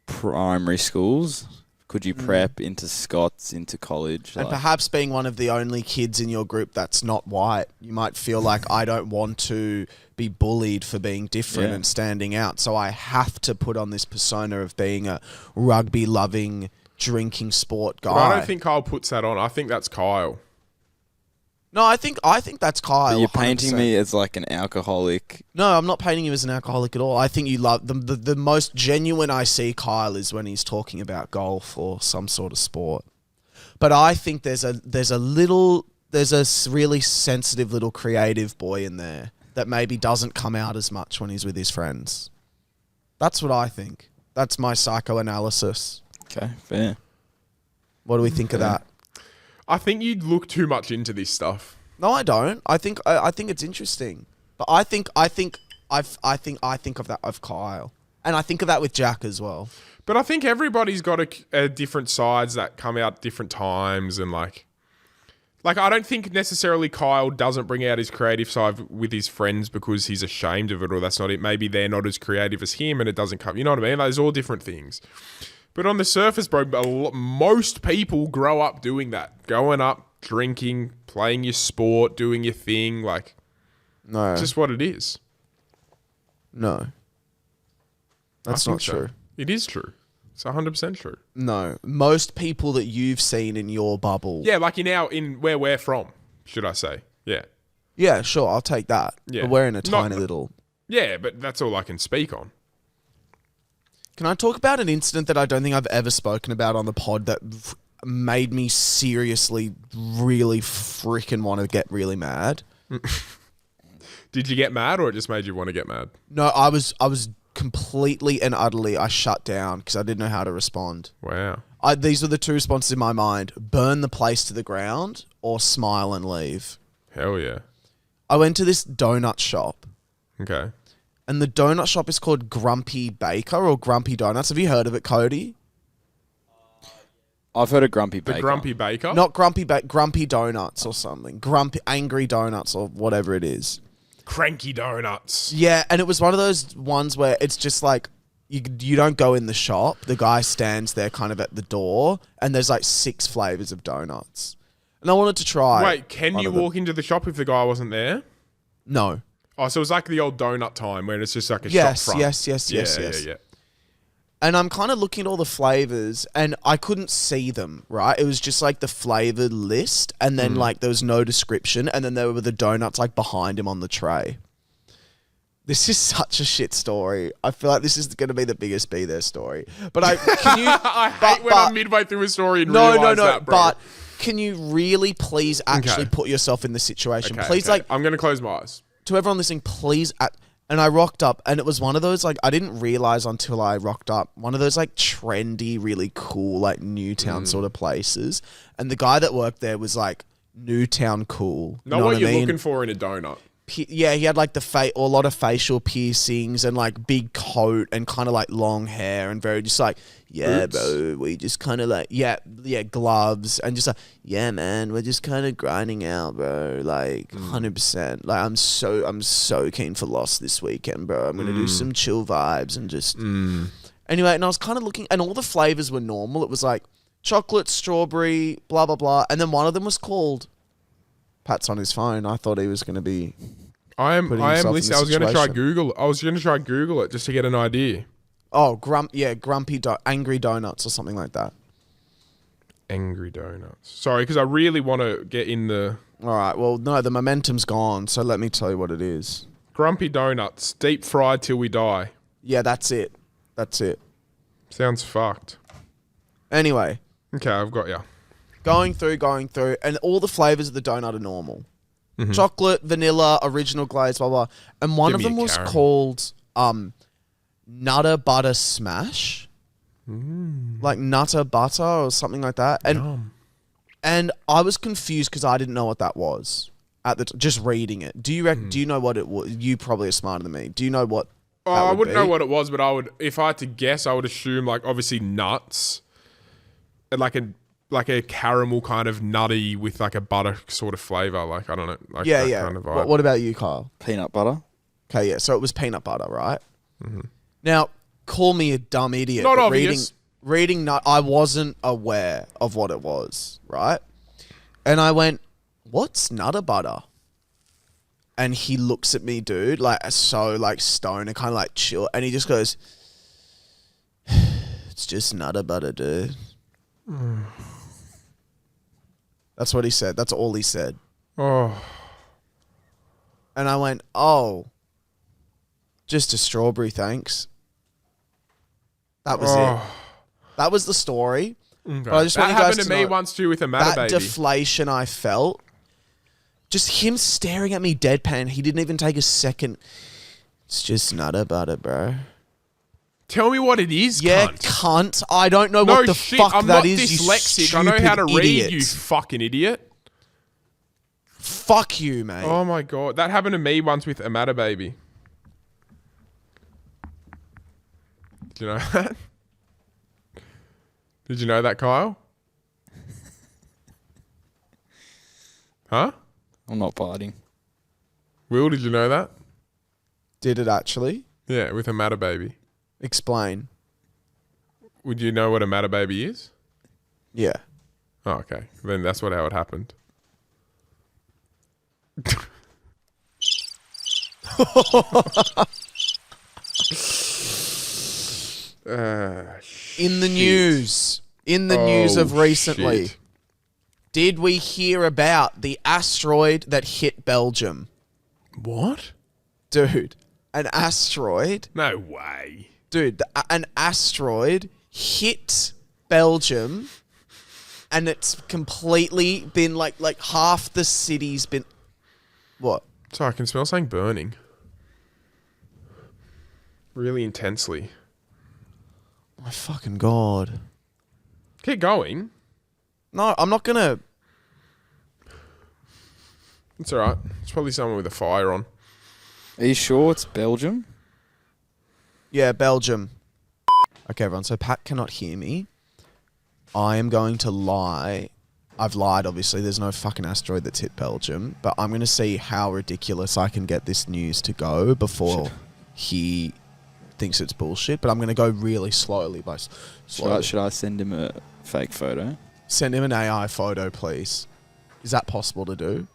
primary schools, could you prep into Scots, into college? And perhaps being one of the only kids in your group that's not white, you might feel like I don't want to be bullied for being different and standing out. So I have to put on this persona of being a rugby-loving, drinking sport guy. But I don't think Kyle puts that on. I think that's Kyle. No, I think that's Kyle. But you're painting 100%. me as like an alcoholic. No, I'm not painting you as an alcoholic at all. I think you love the most genuine I see Kyle is when he's talking about golf or some sort of sport. But I think there's a really sensitive little creative boy in there that maybe doesn't come out as much when he's with his friends. That's what I think. That's my psychoanalysis. Okay, fair. What do we think of that? I think you'd look too much into this stuff. No, I don't. I think it's interesting. But I think of that of Kyle. And I think of that with Jack as well. But I think everybody's got a different sides that come out different times and like I don't think necessarily Kyle doesn't bring out his creative side with his friends because he's ashamed of it or that's not it. Maybe they're not as creative as him and it doesn't come. You know what I mean? Like, there's all different things. But on the surface, bro, most people grow up doing that. Going up, drinking, playing your sport, doing your thing. Like, No. it's just what it is. No. That's I not think so. true. It is true. It's 100% true. No. Most people that you've seen in your bubble. Yeah, like in where we're from, should I say. Yeah. Yeah, sure, I'll take that. Yeah. But we're in a Not- tiny little... Yeah, but that's all I can speak on. Can I talk about an incident that I don't think I've ever spoken about on the pod that made me seriously really freaking want to get really mad? Did you get mad or it just made you want to get mad? No, I was completely and utterly, I shut down because I didn't know how to respond. Wow. These were the two responses in my mind. Burn the place to the ground or smile and leave. Hell yeah. I went to this donut shop. Okay. And the donut shop is called Grumpy Baker or Grumpy Donuts. Have you heard of it, Cody? I've heard of Grumpy The Baker. Grumpy Baker? Not Grumpy Donuts or something. Angry Donuts or whatever it is. Cranky Donuts. Yeah, and it was one of those ones where it's just like you don't go in the shop. The guy stands there kind of at the door and there's like 6 flavors of donuts. And I wanted to try. Wait, can you walk into the shop if the guy wasn't there? No. Oh, so it was like the old donut time where it's just like a Yes, shop front. yes. Yeah. And I'm kind of looking at all the flavors and I couldn't see them, right? It was just like the flavor list and then like there was no description and then there were the donuts like behind him on the tray. This is such a shit story. I feel like this is going to be the biggest Be There story. But can you... I hate when I'm midway through a story and realize that, bro. But can you really please actually put yourself in the situation? Please, like... I'm going to close my eyes. To everyone listening, please... And I rocked up, and it was one of those, like, I didn't realize until I rocked up, one of those, like, trendy, really cool, like, Newtown sort of places. And the guy that worked there was, like, Newtown cool. Know you know what you're I mean? looking for in a donut. Yeah, he had, like, a lot of facial piercings and, like, big coat and kind of, like, long hair and very just, like, yeah, Boots. bro, we just kind of, like, yeah, gloves and just, like, yeah, man, we're just kind of grinding out, bro, like, 100%. Like, I'm so keen for Lost this weekend, bro. I'm going to do some chill vibes and just... Anyway, and I was kind of looking, and all the flavors were normal. It was, like, chocolate, strawberry, blah, blah, blah. And then one of them was called... Pat's on his phone. I thought he was going to be... I am himself in listening. this I was going to try situation. Google. I was going to try Google it just to get an idea. Oh, Angry Donuts or something like that. Angry Donuts. Sorry, because I really want to get in the All right. Well, no, the momentum's gone. So let me tell you what it is. Grumpy Donuts, deep fried till we die. Yeah, that's it. That's it. Sounds fucked. Anyway, Okay, I've got you. going through, and all the flavors of the donut are normal. Chocolate, vanilla, original glaze, blah, blah. And one Give of me a them was caramel. called Nutter Butter Smash. Like Nutter Butter or something like that. And I was confused because I didn't know what that was at the just reading it. Do you know what it was? You probably are smarter than me. Do you know what that I would wouldn't be? know what it was, but I would, if I had to guess, I would assume like obviously nuts, and like a caramel kind of nutty with like a butter sort of flavor. Like I don't know, like Yeah, that yeah. kind of vibe. What about you, Kyle? Peanut butter. Okay, yeah. So it was peanut butter, right? Now, call me a dumb idiot. Not but obvious. Reading nut, I wasn't aware of what it was, right? And I went, "What's Nutter Butter?" And he looks at me, dude, like so, like stoned and kind of like chill, and he just goes, "It's just Nutter Butter, dude." That's what he said. That's all he said. Oh, And I went, "Oh, just a strawberry, thanks." That was it. That was the story. okay. But I just That want you guys happened to to me know once too with a Matter that Baby. deflation I felt. Just him staring at me deadpan. He didn't even take a second. It's just Nutter Butter, bro. Tell me what it is, Yeah, cunt. cunt. I don't know No what the shit, fuck I'm that not is, you dyslexic. I know how to stupid read, idiot. you fucking idiot. Fuck you, mate. Oh my god, that happened to me once with a Matter Baby. Did you know that? Did you know that, Kyle? Huh? I'm not biting. Will, did you know that? Did it actually? Yeah, with a Matter Baby. Explain. Would you know what a Matter Baby is? Yeah. Oh, okay. Then that's how it happened. In the news. In the news of recently. Shit. Did we hear about the asteroid that hit Belgium? What? Dude, an asteroid. No way. Dude, an asteroid hit Belgium, and it's completely been like half the city's been. What? Sorry, I can smell something burning. Really intensely. My fucking god. Keep going. No, I'm not gonna. It's alright. It's probably someone with a fire on. Are you sure it's Belgium? Yeah, Belgium. Okay, everyone. So Pat cannot hear me. I am going to lie. I've lied, obviously. There's no fucking asteroid that's hit Belgium. But I'm going to see how ridiculous I can get this news to go before he thinks it's bullshit. But I'm going to go really slowly. Should I send him a fake photo? Send him an AI photo, please. Is that possible to do?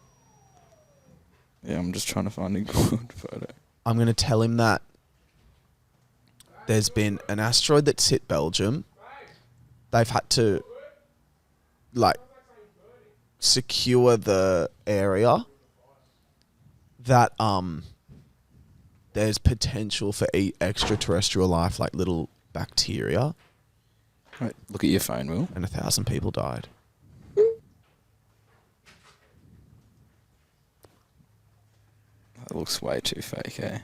Yeah, I'm just trying to find a good photo. I'm going to tell him that there's been an asteroid that's hit Belgium. They've had to, secure the area that there's potential for extraterrestrial life, like little bacteria, Wait, look at your phone, Will. and 1,000 people died. That looks way too fake, eh?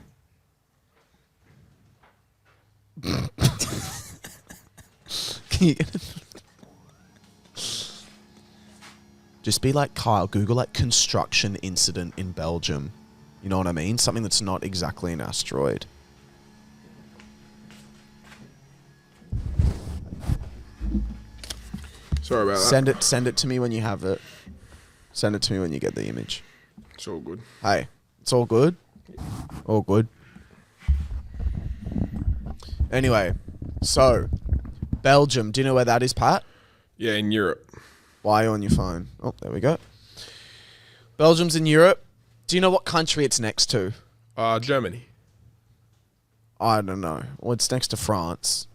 Just be like Kyle, Google construction incident in Belgium. You know what I mean? Something that's not exactly an asteroid. Sorry about that. Send it to me when you have it. Send it to me when you get the image. It's all good. Hey, it's all good. All good. Anyway, so Belgium. Do you know where that is, Pat? Yeah, in Europe. Why are you on your phone? Oh, there we go. Belgium's in Europe. Do you know what country it's next to? Germany. I don't know. Well, it's next to France.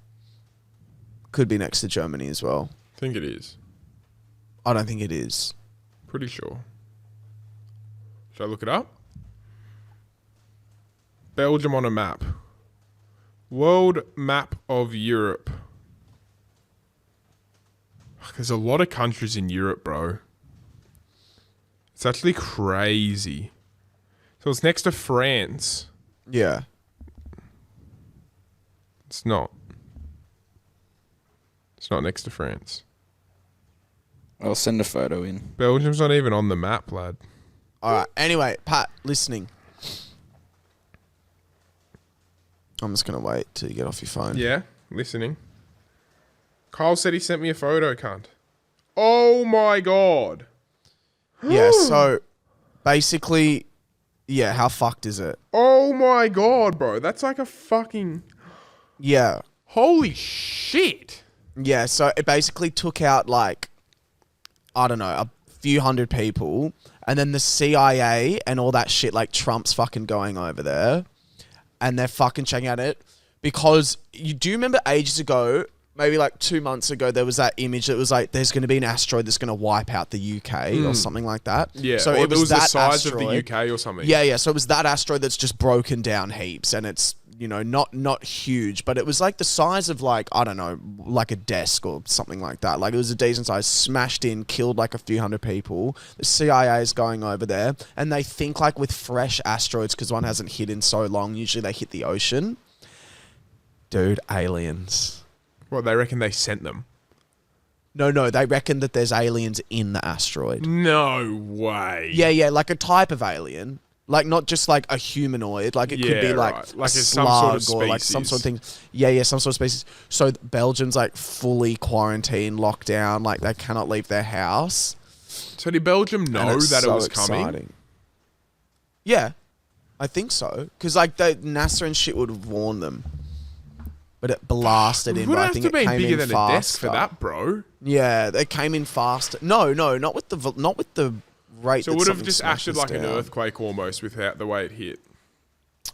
Could be next to Germany as well. I think it is. I don't think it is. Pretty sure. Should I look it up? Belgium on a map. World map of Europe. There's a lot of countries in Europe, bro. It's actually crazy. So it's next to France. Yeah. It's not. It's not next to France. I'll send a photo in. Belgium's not even on the map, lad. All right. Anyway, Pat, listening. I'm just going to wait till you get off your phone. Yeah, listening. Kyle said he sent me a photo, cunt. Oh my god. Yeah, so basically, yeah, how fucked is it? Oh my god, bro. That's like a fucking... Yeah. Holy shit. Yeah, so it basically took out like, I don't know, a few hundred people. And then the CIA and all that shit, like Trump's fucking going over there. And they're fucking checking out it. Because you do remember ages ago, maybe like 2 months ago, there was that image that was like, there's going to be an asteroid that's going to wipe out the UK or something like that. Yeah, so or it was the that size asteroid. of the UK or something. Yeah. So it was that asteroid that's just broken down heaps. And it's, you know, not huge, but it was like the size of like, I don't know, like a desk or something like that. Like it was a decent size, smashed in, killed like a few hundred people. The CIA is going over there and they think like with fresh asteroids, because one hasn't hit in so long, usually they hit the ocean. Dude, aliens. Well, they reckon they sent them. No, they reckon that there's aliens in the asteroid. No way. Yeah, like a type of alien. Like not just like a humanoid, like it could be like right. a Like it's slug some sort of or like some sort of thing. species. Yeah, some sort of species. So Belgium's like fully quarantined, locked down, like they cannot leave their house. So did Belgium And know it's that it so was coming? exciting. Yeah, I think so. Because like the NASA and shit would have warned them, but it blasted It in. would But I have think to it be came bigger in than faster. a desk for that, bro. Yeah, they came in faster. No, not with the rate. So it that would have something just acted smashes like an down. earthquake almost without the way it hit.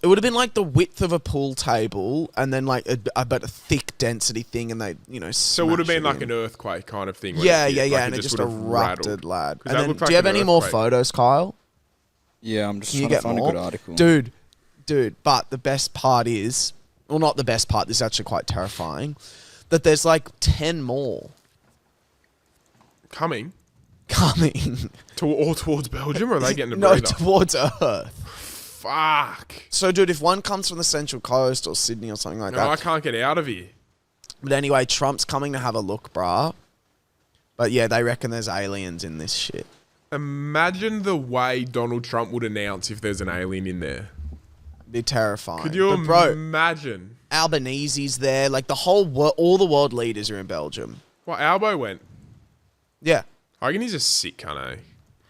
It would have been like the width of a pool table, and then like but a thick density thing, and they So it would have smash been it like in. an earthquake kind of thing. when Yeah, it hit. Like and it just would have erupted, rattled. lad. 'Cause And that then, looked do like you have an any more earthquake. photos, Kyle? Yeah, I'm just Can you trying to get find more? a good article. Dude, but the best part is, well, not the best part, this is actually quite terrifying, that there's like 10 more Coming coming. all towards Belgium, or are they getting a No, breather? towards Earth. Fuck. So, dude, if one comes from the Central Coast or Sydney or something like No, I that. can't get out of here. But anyway, Trump's coming to have a look, brah. But yeah, they reckon there's aliens in this shit. Imagine the way Donald Trump would announce if there's an alien in there. Be terrifying. Could you But bro, imagine? Albanese's there. Like the whole world, all the world leaders are in Belgium. Well, Albo went. Yeah, I reckon he's a sick cunt, eh?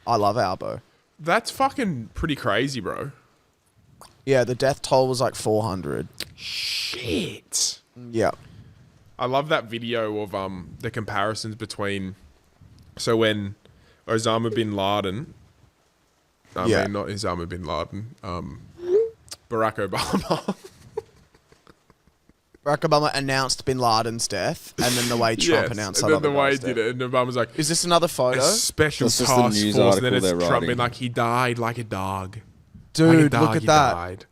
I love Albo. That's fucking pretty crazy, bro. Yeah, the death toll was like 400. Shit. Yeah. I love that video of the comparisons between. So when Osama bin Laden, I Yeah. mean not Osama bin Laden, Barack Obama. Barack Obama announced Bin Laden's death, and then the way Trump Yes, announced and that then the other way he guy's did death. it, and Obama's like, Is this another photo? a special That's just the task news force, and then article it's they're Trump writing. being like, he died like a dog. Like a Dude, dog, look at he that. died.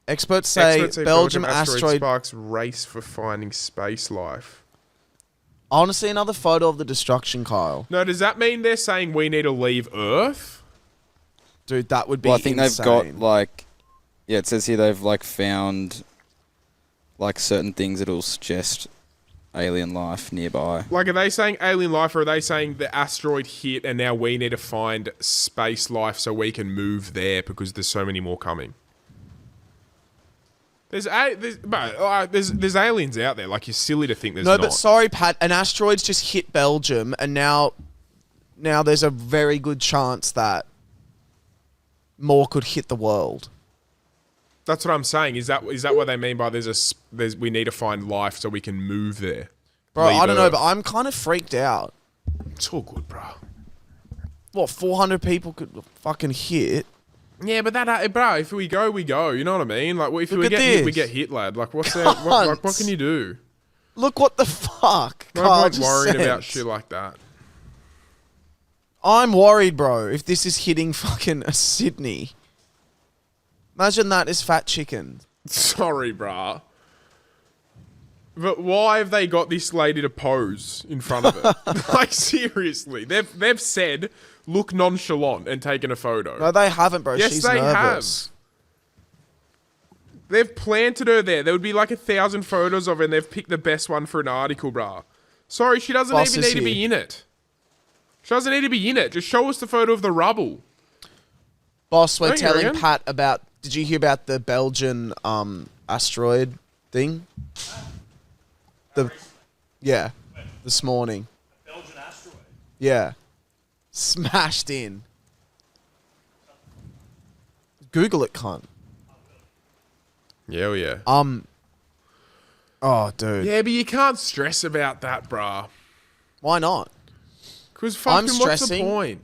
Experts say Belgium asteroid. sparks race for finding space life. I want to see another photo of the destruction, Kyle. No, does that mean they're saying we need to leave Earth? Dude, that would be Well, I think insane. they've got like, yeah, it says here they've like found like certain things that'll suggest alien life nearby. Like, are they saying alien life, or are they saying the asteroid hit and now we need to find space life so we can move there because there's so many more coming? There's aliens out there. Like, you're silly to think there's No, not. but sorry, Pat. An asteroid's just hit Belgium, and now there's a very good chance that more could hit the world. That's what I'm saying. Is that what they mean by we need to find life so we can move there? Bro, Leave I don't know, Earth. but I'm kind of freaked out. It's all good, bro. What, 400 people could fucking hit? Yeah, but bro, if we go, we go. You know what I mean? Like, if Look we at get hit, we this. get hit, lad. Like, what can you do? Look what the fuck. No Carl point just worrying said. about shit like that. I'm worried, bro, if this is hitting fucking a Sydney. Imagine that is fat chicken. Sorry, brah. But why have they got this lady to pose in front of it? Like, seriously. They've said, look nonchalant and taken a photo. No, they haven't, bro. Yes, She's they nervous. They've planted her there. There would be like 1,000 photos of her and they've picked the best one for an article, brah. Sorry, she doesn't Boss even is need to be here. in it. She doesn't need to be in it. Just show us the photo of the rubble. Boss, we're Don't you telling reckon? Pat about... Did you hear about the Belgian asteroid thing? Yeah, this morning. Belgian asteroid. Yeah. Smashed in. Google it, cunt. Yeah, well, yeah. Oh, dude. Yeah, but you can't stress about that, brah. Why not? Because fucking what's the stressing. point?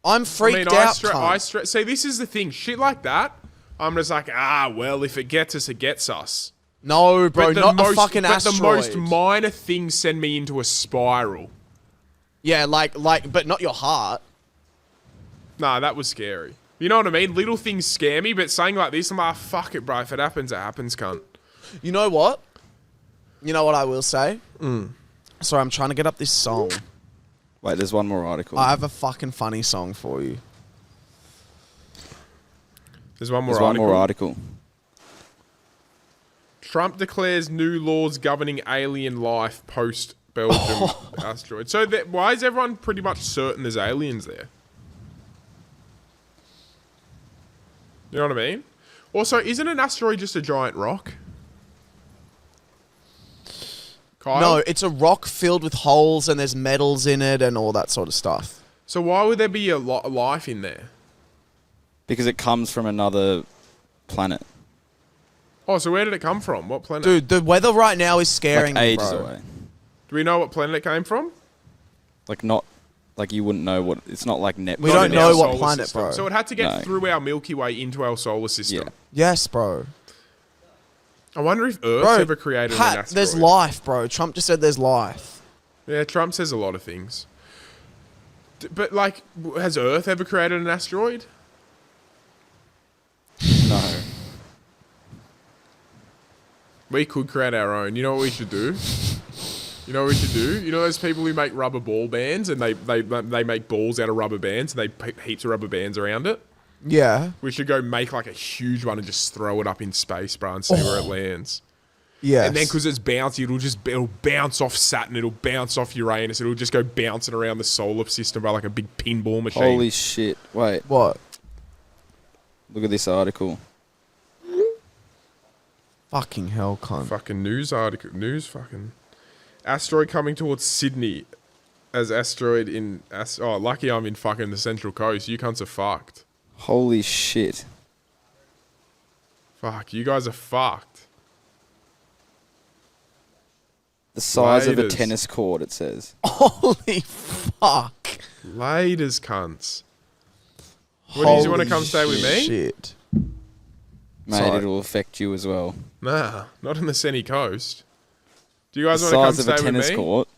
I'm freaked out, cunt. See, this is the thing. Shit like that, I'm just like, well, if it gets us, it gets us. No, bro, not a fucking but asteroid. the most minor things send me into a spiral. Yeah, like, but not your heart. Nah, that was scary. You know what I mean? Little things scare me, but saying like this, I'm like, fuck it, bro. If it happens, cunt. You know what? You know what I will say? Sorry, I'm trying to get up this song. Wait, there's one more article. I have a fucking funny song for you. There's one more There's one article. more article. Trump declares new laws governing alien life post Belgium asteroid. So why is everyone pretty much certain there's aliens there? You know what I mean? Also, isn't an asteroid just a giant rock? Kyle? No, it's a rock filled with holes and there's metals in it and all that sort of stuff. So why would there be a life in there? Because it comes from another planet. Oh, so where did it come from? What planet? Dude, the weather right now is scaring Like me, ages bro. away. Do we know what planet it came from? Like not, like you wouldn't know what. It's not like Neptune. We Not don't in our know what solar planet, system. bro. So it had to get No. through our Milky Way into our solar system. Yeah. Yes, bro. I wonder if Earth's Bro, ever created an Pat, asteroid. there's life, bro. Trump just said there's life. Yeah, Trump says a lot of things. But, like, has Earth ever created an asteroid? No. We could create our own. You know what we should do? You know what we should do? You know those people who make rubber ball bands and they make balls out of rubber bands and they put heaps of rubber bands around it? Yeah. We should go make like a huge one and just throw it up in space, bro, and see where it lands. Yes. And then because it's bouncy, it'll bounce off Saturn, it'll bounce off Uranus, it'll just go bouncing around the solar system by like a big pinball machine. Holy shit! Wait, What? look at this article. Fucking hell, cunt. Fucking news article. Asteroid coming towards Sydney as asteroid in... oh, lucky I'm in fucking the Central Coast. You cunts are fucked. Holy shit! Fuck, you guys are fucked. The size of a Raiders. tennis court. It says. Holy fuck. Laters, cunts. What, do you want to come stay with me? Shit. Mate, Sorry. it'll affect you as well. Nah, not on the Sunny Coast. Do you guys The want to size come of a stay with tennis me? court.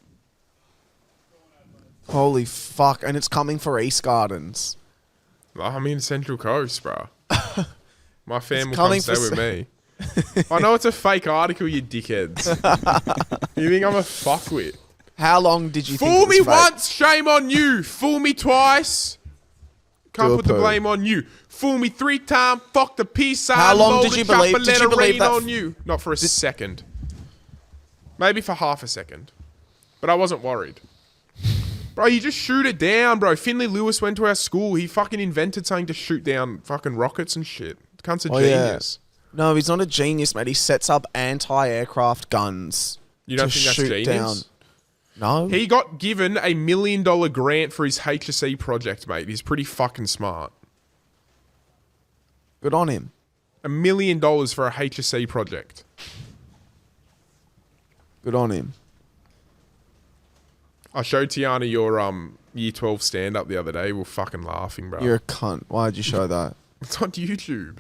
Holy fuck. And it's coming for East Gardens. I'm in Central Coast, bro. My fam will coming come stay for with me. I know it's a fake article, you dickheads. You think I'm a fuckwit? How long did you think Fool it was me fake? once, shame on you. Fool me twice, can't Do a put the poo. blame on you. Fool me 3 times, fuck the peace sign. How long load did the you chopper, believe- let did you it believe rain that- on you? Not for a second. Maybe for half a second. But I wasn't worried. Bro, you just shoot it down, bro. Finley Lewis went to our school. He fucking invented something to shoot down fucking rockets and shit. The cunt's a Oh, yeah. genius. No, he's not a genius, mate. He sets up anti-aircraft guns. You don't to think that's shoot genius? No. He got given a $1 million grant for his HSE project, mate. He's pretty fucking smart. Good on him. $1 million for a HSE project. Good on him. I showed Tiana your year 12 stand-up the other day. We were fucking laughing, bro. You're a cunt. Why'd you show that? It's on YouTube.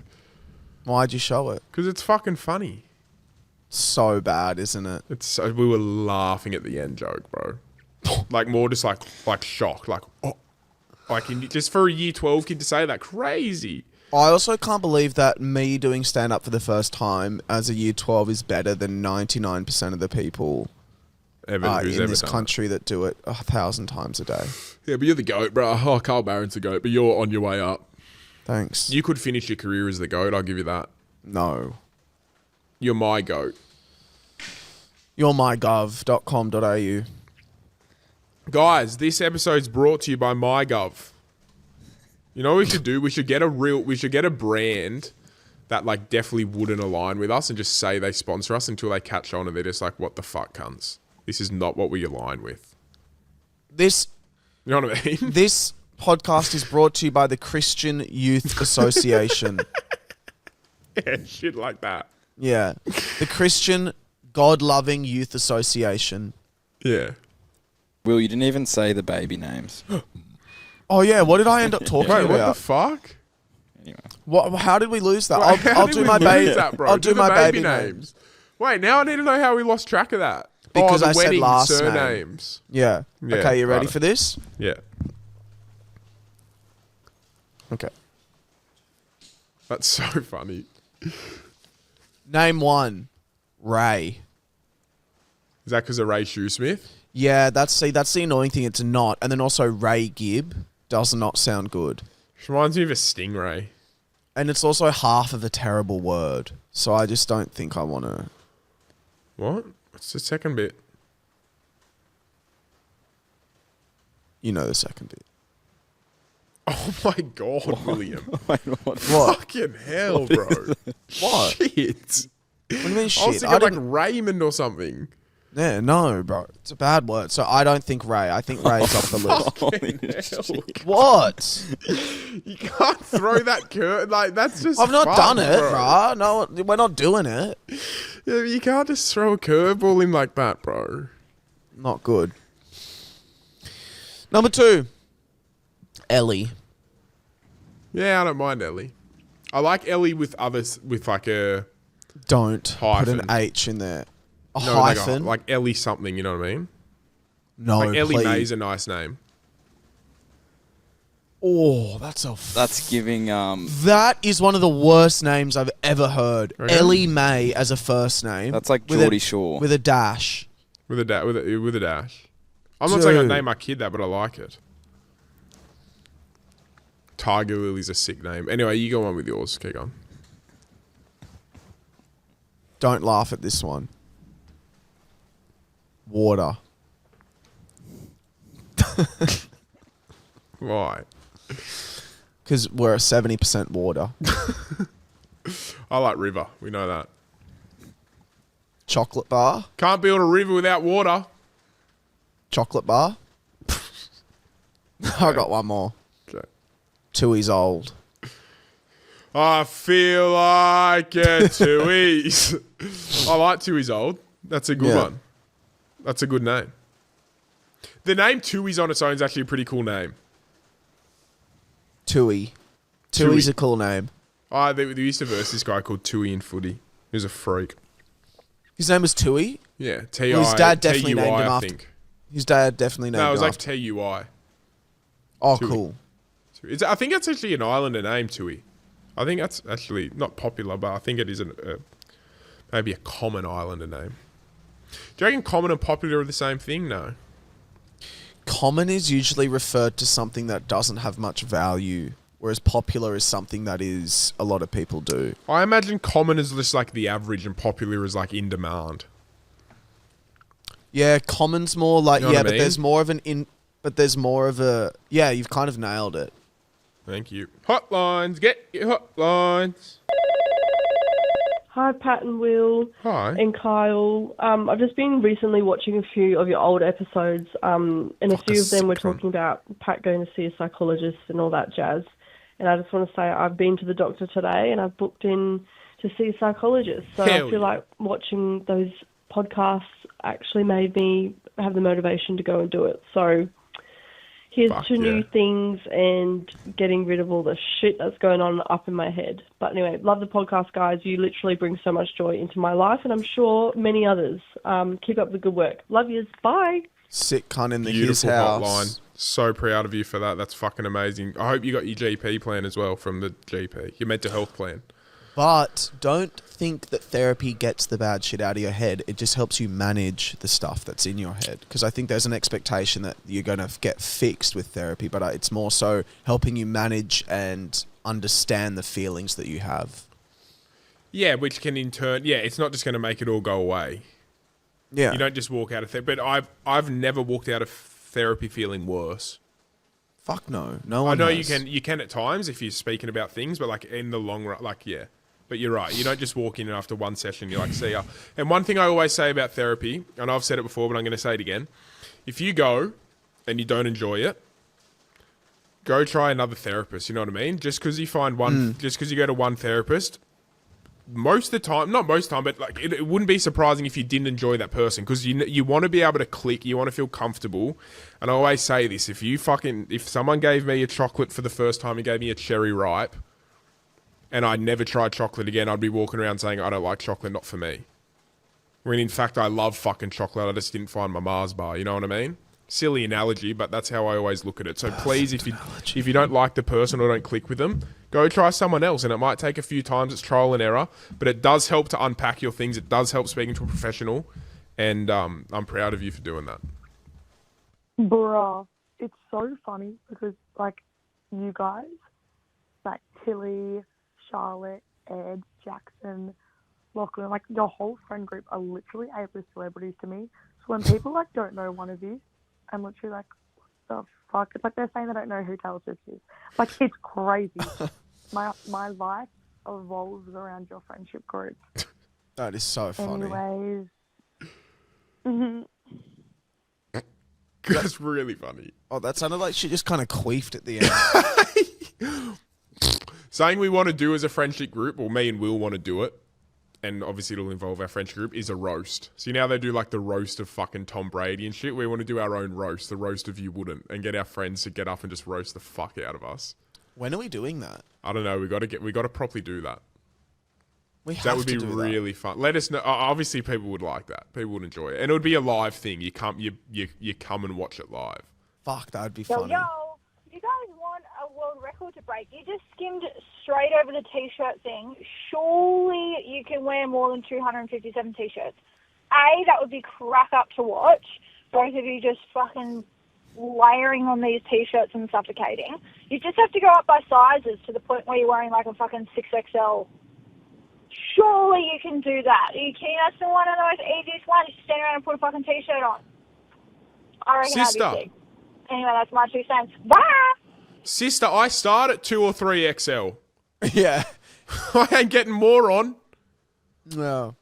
Why'd you show it? Because it's fucking funny. so bad, isn't it? It's so, we were laughing at the end joke, bro. Like more just like shock, like oh, like just for a year 12 kid to say that, crazy. I also can't believe that me doing stand up for the first time as a year 12 is better than 99% of the people in this country that do it 1,000 times a day. Yeah, but you're the GOAT, bro. Oh, Carl Barron's the GOAT, but you're on your way up. Thanks. You could finish your career as the GOAT, I'll give you that. No. You're my GOAT. You're mygov.com.au. Guys, this episode's brought to you by MyGov. You know what we should do? We should get a brand that like definitely wouldn't align with us and just say they sponsor us until they catch on and they're just like, what the fuck, cunts? This is not what we align with. You know what I mean? This podcast is brought to you by the Christian Youth Association. Yeah, shit like that. Yeah. The Christian God-loving Youth Association. Yeah. Will, you didn't even say the baby names. Oh, yeah. What did I end up talking Wait, about? what the fuck? Anyway. How did we lose that? Wait, I'll do my baby. Bro. I'll do my baby names. Wait, now I need to know how we lost track of that. Because the I said wedding last name. surnames. Yeah. Yeah, Okay, you ready right. for this? Yeah. Okay. That's so funny. Name one. Ray. Is that because of Ray Shoesmith? Yeah, that's the annoying thing. It's not. And then also Ray Gibb does not sound good. Which reminds me of a stingray. And it's also half of a terrible word. So I just don't think I want to... What? What's the second bit? You know the second bit. Oh my God, William. Wait, what? Fucking hell, bro. What? Shit. What do you mean I was shit? thinking like Raymond or something. Yeah, no, bro. It's a bad word. So I don't think Ray. I think Ray's off the list. Fucking hell. What? You can't throw that curve. Like, that's just I've not fun, done it, bro. bro. No, we're not doing it. Yeah, you can't just throw a curveball in like that, bro. Not good. Number 2. Ellie. Yeah, I don't mind Ellie. I like Ellie with others, with like a... Don't Hyphen. put an H in there. A No, hyphen? like Ellie something, you know what I mean? No, Like Ellie please. May's a nice name. Oh, that's a... That's giving That is one of the worst names I've ever heard. Okay. Ellie May as a first name. that's like with Geordie Shore. With a dash. With a dash. I'm not saying I'd Dude. name my kid that, but I like it. Tiger Lily's a sick name. Anyway, you go on with yours. Keep going. Don't laugh at this one. Water. Why? Because we're at 70% water. I like river. We know that. Chocolate bar. Can't build a river without water. Chocolate bar. I got one more. Okay. 2 years old. I feel like it Tui's. I like Tui's old. That's a good Yeah. one. That's a good name. The name Tui's on its own is actually a pretty cool name. Tui. Tui's a cool name. They used to verse this guy called Tui in footy. He was a freak. His name was Tui. Yeah, T-I, Well, his dad definitely T-U-I, named him I after- think. His dad definitely named No, it was him like after- T-U-I. Oh, Tui. cool. I think that's actually an islander name, Tui. I think that's actually not popular, but I think it is maybe a common islander name. Do you reckon common and popular are the same thing? No. Common is usually referred to something that doesn't have much value, whereas popular is something that is a lot of people do. I imagine common is just like the average and popular is like in demand. Yeah, common's more like, You know what I but mean? there's more of a, yeah, you've kind of nailed it. Thank you. Hotlines, get your hotlines. Hi, Pat and Will Hi. and Kyle. I've just been recently watching a few of your old episodes, and a few of them were talking about Pat going to see a psychologist and all that jazz. And I just want to say I've been to the doctor today and I've booked in to see a psychologist. So Hell I feel yeah. like watching those podcasts actually made me have the motivation to go and do it. So Here's Fuck to yeah. new things and getting rid of all the shit that's going on up in my head. But anyway, love the podcast, guys. You literally bring so much joy into my life, and I'm sure many others. Keep up the good work. Love yous. Bye. Sick cunt in the his Beautiful house. hotline. So proud of you for that. That's fucking amazing. I hope you got your GP plan as well from the GP. Your mental health plan. But don't think that therapy gets the bad shit out of your head. It just helps you manage the stuff that's in your head. Because I think there's an expectation that you're going to get fixed with therapy, but it's more so helping you manage and understand the feelings that you have. Yeah, which can in turn, it's not just going to make it all go away. Yeah. You don't just walk out of therapy. But I've never walked out of therapy feeling worse. Fuck no. No one I know has. you can at times if you're speaking about things, but like in the long run, like, yeah. But you're right. You don't just walk in and after one session, you're like, see ya. And one thing I always say about therapy, and I've said it before, but I'm going to say it again. If you go and you don't enjoy it, go try another therapist. You know what I mean? Just because you find one, just because you go to one therapist, most of the time, not most of the time, but like it wouldn't be surprising if you didn't enjoy that person because you want to be able to click, you want to feel comfortable. And I always say this: if someone gave me a chocolate for the first time and gave me a cherry ripe, and I never tried chocolate again, I'd be walking around saying I don't like chocolate, not for me. When in fact I love fucking chocolate, I just didn't find my Mars bar. You know what I mean? Silly analogy, but that's how I always look at it. So please, if you don't like the person or don't click with them, go try someone else. And it might take a few times. It's trial and error, but it does help to unpack your things. It does help speaking to a professional, and I'm proud of you for doing that. Bruh, it's so funny because like you guys, like Tilly, Charlotte, Ed, Jackson, Lachlan, like your whole friend group are literally A-list celebrities to me. So when people like don't know one of you, I'm literally like, what the fuck? It's like they're saying they don't know who Taylor Swift is. Like it's crazy. my life revolves around your friendship group. That is so funny. Anyways. That's really funny. Oh, that sounded like she just kind of queefed at the end. Saying we want to do as a friendship group, or me and Will want to do it, and obviously it'll involve our friendship group, is a roast. So you know how they do like the roast of fucking Tom Brady and shit? We want to do our own roast, the roast of You Wouldn't, and get our friends to get up and just roast the fuck out of us. When are we doing that? I don't know. We got to properly do that. That would be really fun. Let us know. Obviously, people would like that. People would enjoy it, and it would be a live thing. You come and watch it live. Fuck, that would be Yo, funny. you guys want a world record to break? You just skimmed straight over the T-shirt thing. Surely you can wear more than 257 T-shirts. A, that would be crack up to watch. Both of you just fucking layering on these T-shirts and suffocating. You just have to go up by sizes to the point where you're wearing like a fucking 6XL. Surely you can do that. Are you kidding? That's the one of the most easiest ones. Just stand around and put a fucking T-shirt on. I reckon Sister. that'd be sick. Anyway, that's my 2 cents. Bye! Sister, I start at 2 or 3 XL. Yeah. I ain't getting more on. No.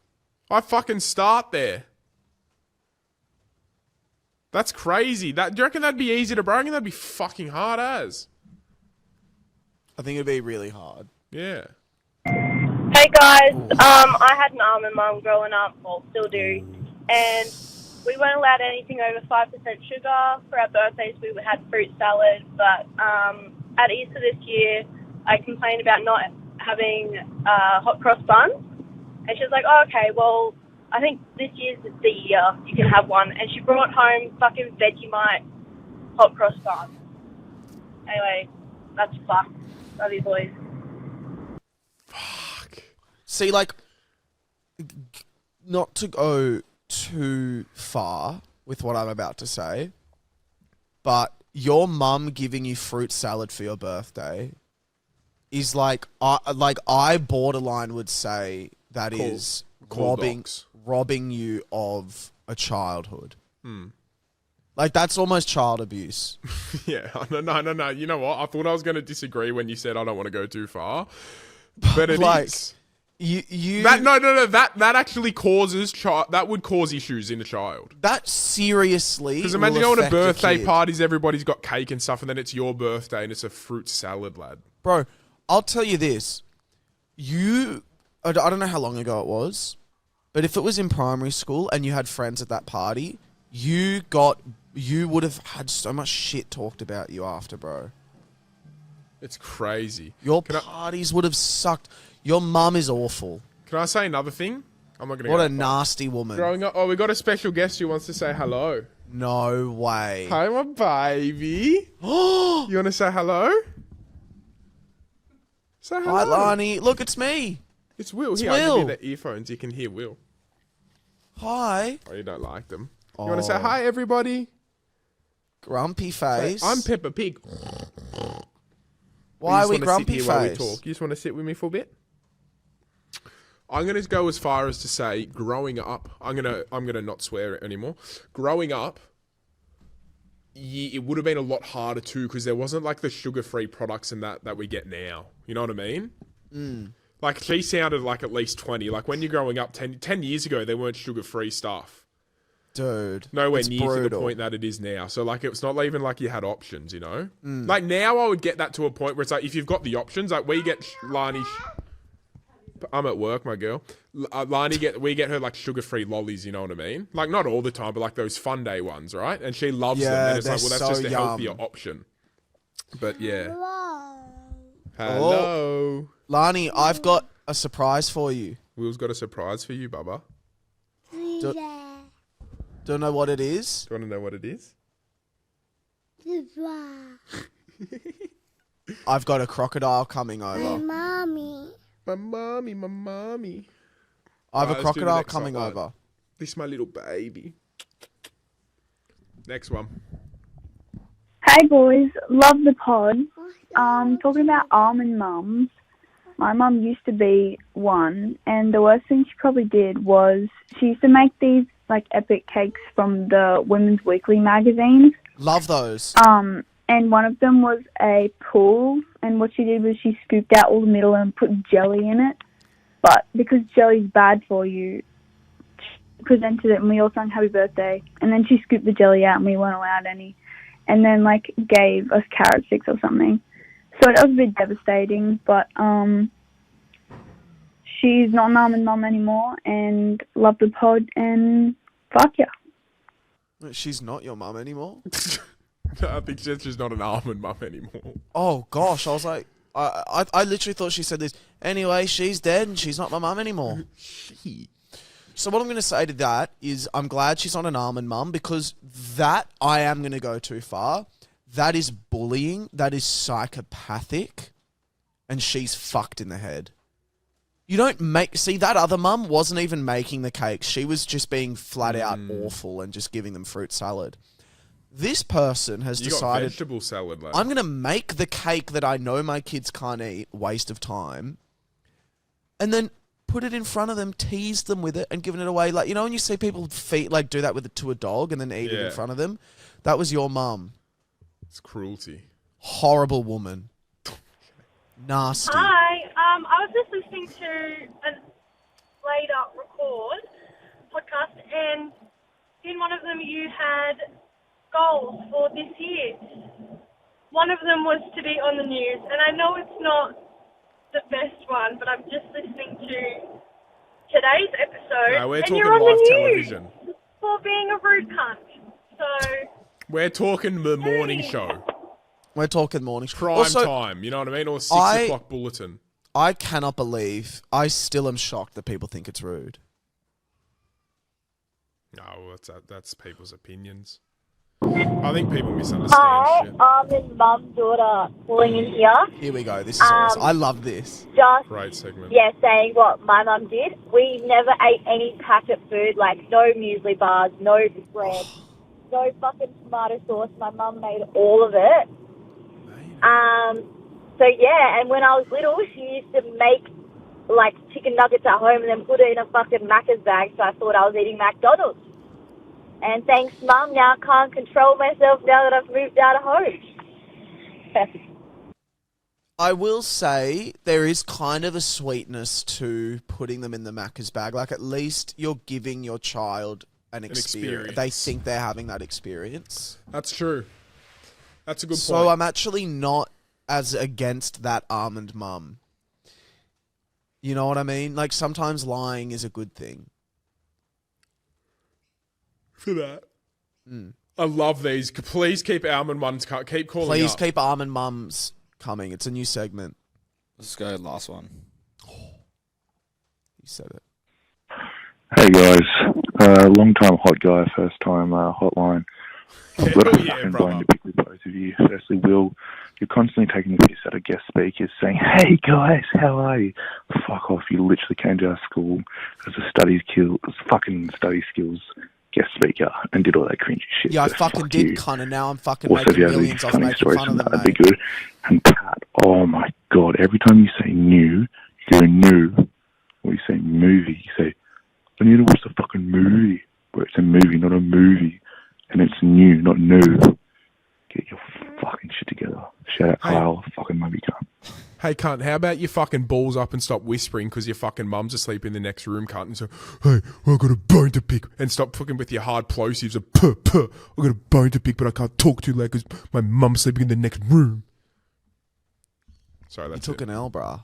I fucking start there. That's crazy. Do you reckon that'd be easy to break? I reckon that'd be fucking hard as. I think it'd be really hard. Yeah. Hey guys, I had an almond mum growing up, well still do, and we weren't allowed anything over 5% sugar. For our birthdays we had fruit salad, but at Easter this year I complained about not having hot cross buns, and she was like, oh okay, well I think this year's the year you can have one, and she brought home fucking Vegemite hot cross buns. Anyway, that's fucked. Love you boys. See, like, not to go too far with what I'm about to say, but your mum giving you fruit salad for your birthday is I borderline would say that is robbing you of a childhood. Like, that's almost child abuse. Yeah. No. You know what? I thought I was going to disagree when you said I don't want to go too far, but it like, is. That actually causes that would cause issues in a child. That seriously. Because imagine going to birthday parties, everybody's got cake and stuff, and then it's your birthday and it's a fruit salad, lad. Bro, I'll tell you this. I don't know how long ago it was, but if it was in primary school and you had friends at that party, You would have had so much shit talked about you after, bro. It's crazy. Your parties would have sucked. Your mum is awful. Can I say another thing? I'm not gonna. What a nasty woman. Growing up, we got a special guest who wants to say hello. No way. Hi, my baby. You want to say hello? Say hello. Hi, Lani. Look, it's me. It's Will. It's Here, I'll Will. give you the earphones. You can hear Will. Hi. Oh, you don't like them. You want to say hi, everybody? Grumpy face. I'm Peppa Pig. Why are we You just wanna sit grumpy here while we face? talk. You just want to sit with me for a bit? I'm gonna go as far as to say, growing up, I'm gonna not swear anymore. Growing up, it would have been a lot harder too because there wasn't like the sugar-free products and that we get now. You know what I mean? Like she sounded like at least 20. Like when you're growing up, 10 years ago, there weren't sugar-free stuff. Dude. Nowhere it's near to the brutal. point that it is now. So like it's not even like you had options, you know? Like now I would get that to a point where it's like if you've got the options, like we get Lani. I'm at work, my girl. Lani we get her like sugar-free lollies, you know what I mean? Like not all the time, but like those fun day ones, right? And she loves them. Yeah, And it's like, they're well, that's so just a yum. healthier option. But yeah. Hello. Lani, I've got a surprise for you. Will's got a surprise for you, Bubba. Don't know what it is? Do you want to know what it is? I've got a crocodile coming over. My mommy. I have a Alright, let's do the crocodile next coming one. over. This is my little baby. Next one. Hey boys, love the pod. Talking about almond mums, my mum used to be one, and the worst thing she probably did was she used to make these like epic cakes from the Women's Weekly magazines. Love those. And one of them was a pool, and what she did was she scooped out all the middle and put jelly in it. But because jelly's bad for you, she presented it and we all sang happy birthday. And then she scooped the jelly out and we weren't allowed any. And then like gave us carrot sticks or something. So that was a bit devastating, but she's not an almond mum anymore, and love the pod, and fuck yeah. She's not your mum anymore? I think she's just not an almond mum anymore. Oh, gosh. I was like... I literally thought she said this. Anyway, she's dead and she's not my mum anymore. So what I'm going to say to that is I'm glad she's not an almond mum because that I am going to go too far. That is bullying. That is psychopathic. And she's fucked in the head. You don't make... See, that other mum wasn't even making the cakes. She was just being flat out awful and just giving them fruit salad. This person has You got decided... vegetable salad, lad. I'm going to make the cake that I know my kids can't eat, waste of time, and then put it in front of them, tease them with it, and giving it away. Like, you know when you see people do that to a dog and then eat it in front of them? That was your mum. It's cruelty. Horrible woman. Nasty. Hi, I was just listening to a later record podcast, and in one of them you had goals for this year. One of them was to be on the news, and I know it's not the best one, but I'm just listening to today's episode, No, we're and talking you're on live the television. news for being a rude cunt. So We're talking the morning show. We're talking morning. Prime Also, time, you know what I mean? Or 6 o'clock bulletin. I cannot believe... I still am shocked that people think it's rude. No, that's people's opinions. I think people misunderstand Hi, shit. almond mum daughter calling in here. Here we go. This is awesome. I love this. Just Great segment. saying what my mum did. We never ate any packet food, like no muesli bars, no bread, no fucking tomato sauce. My mum made all of it. So yeah, and when I was little, she used to make like chicken nuggets at home and then put it in a fucking Macca's bag, so I thought I was eating McDonald's. And thanks, Mum, now I can't control myself now that I've moved out of home. I will say there is kind of a sweetness to putting them in the Macca's bag. Like, at least you're giving your child an experience. They think they're having that experience. That's true. That's a good point. So I'm actually not as against that almond mum. You know what I mean? Like, sometimes lying is a good thing. For that. I love these. Please keep almond mums. Keep calling Please up. keep almond mums coming. It's a new segment. Let's go last one. You said it. Hey guys, long time hot guy, first time hotline. I've got a fucking bone to pick with both of you. Firstly, Will, you're constantly taking the piss out of guest speakers saying, hey guys, how are you? Fuck off, you literally came to our school as a study skills guest speaker and did all that cringy shit. Yeah, I so fucking fuck did, you. cunt, and now I'm fucking Also, if making you have any millions off funny making stories fun from of them, that, that'd mate. be good. And Pat, oh my god, every time you say new, you go new, or you say movie, you say, I need to watch the fucking movie, where it's a movie, not a movie, and it's new, not new. Get your fucking shit together. Shout out Kyle, fucking love you, cunt. Hey, cunt, how about you fucking balls up and stop whispering because your fucking mum's asleep in the next room, cunt, and so, hey, I've got a bone to pick, and stop fucking with your hard plosives of, puh, puh, I've got a bone to pick, but I can't talk too loud because my mum's sleeping in the next room. Sorry, He that's took it. an L, bruh.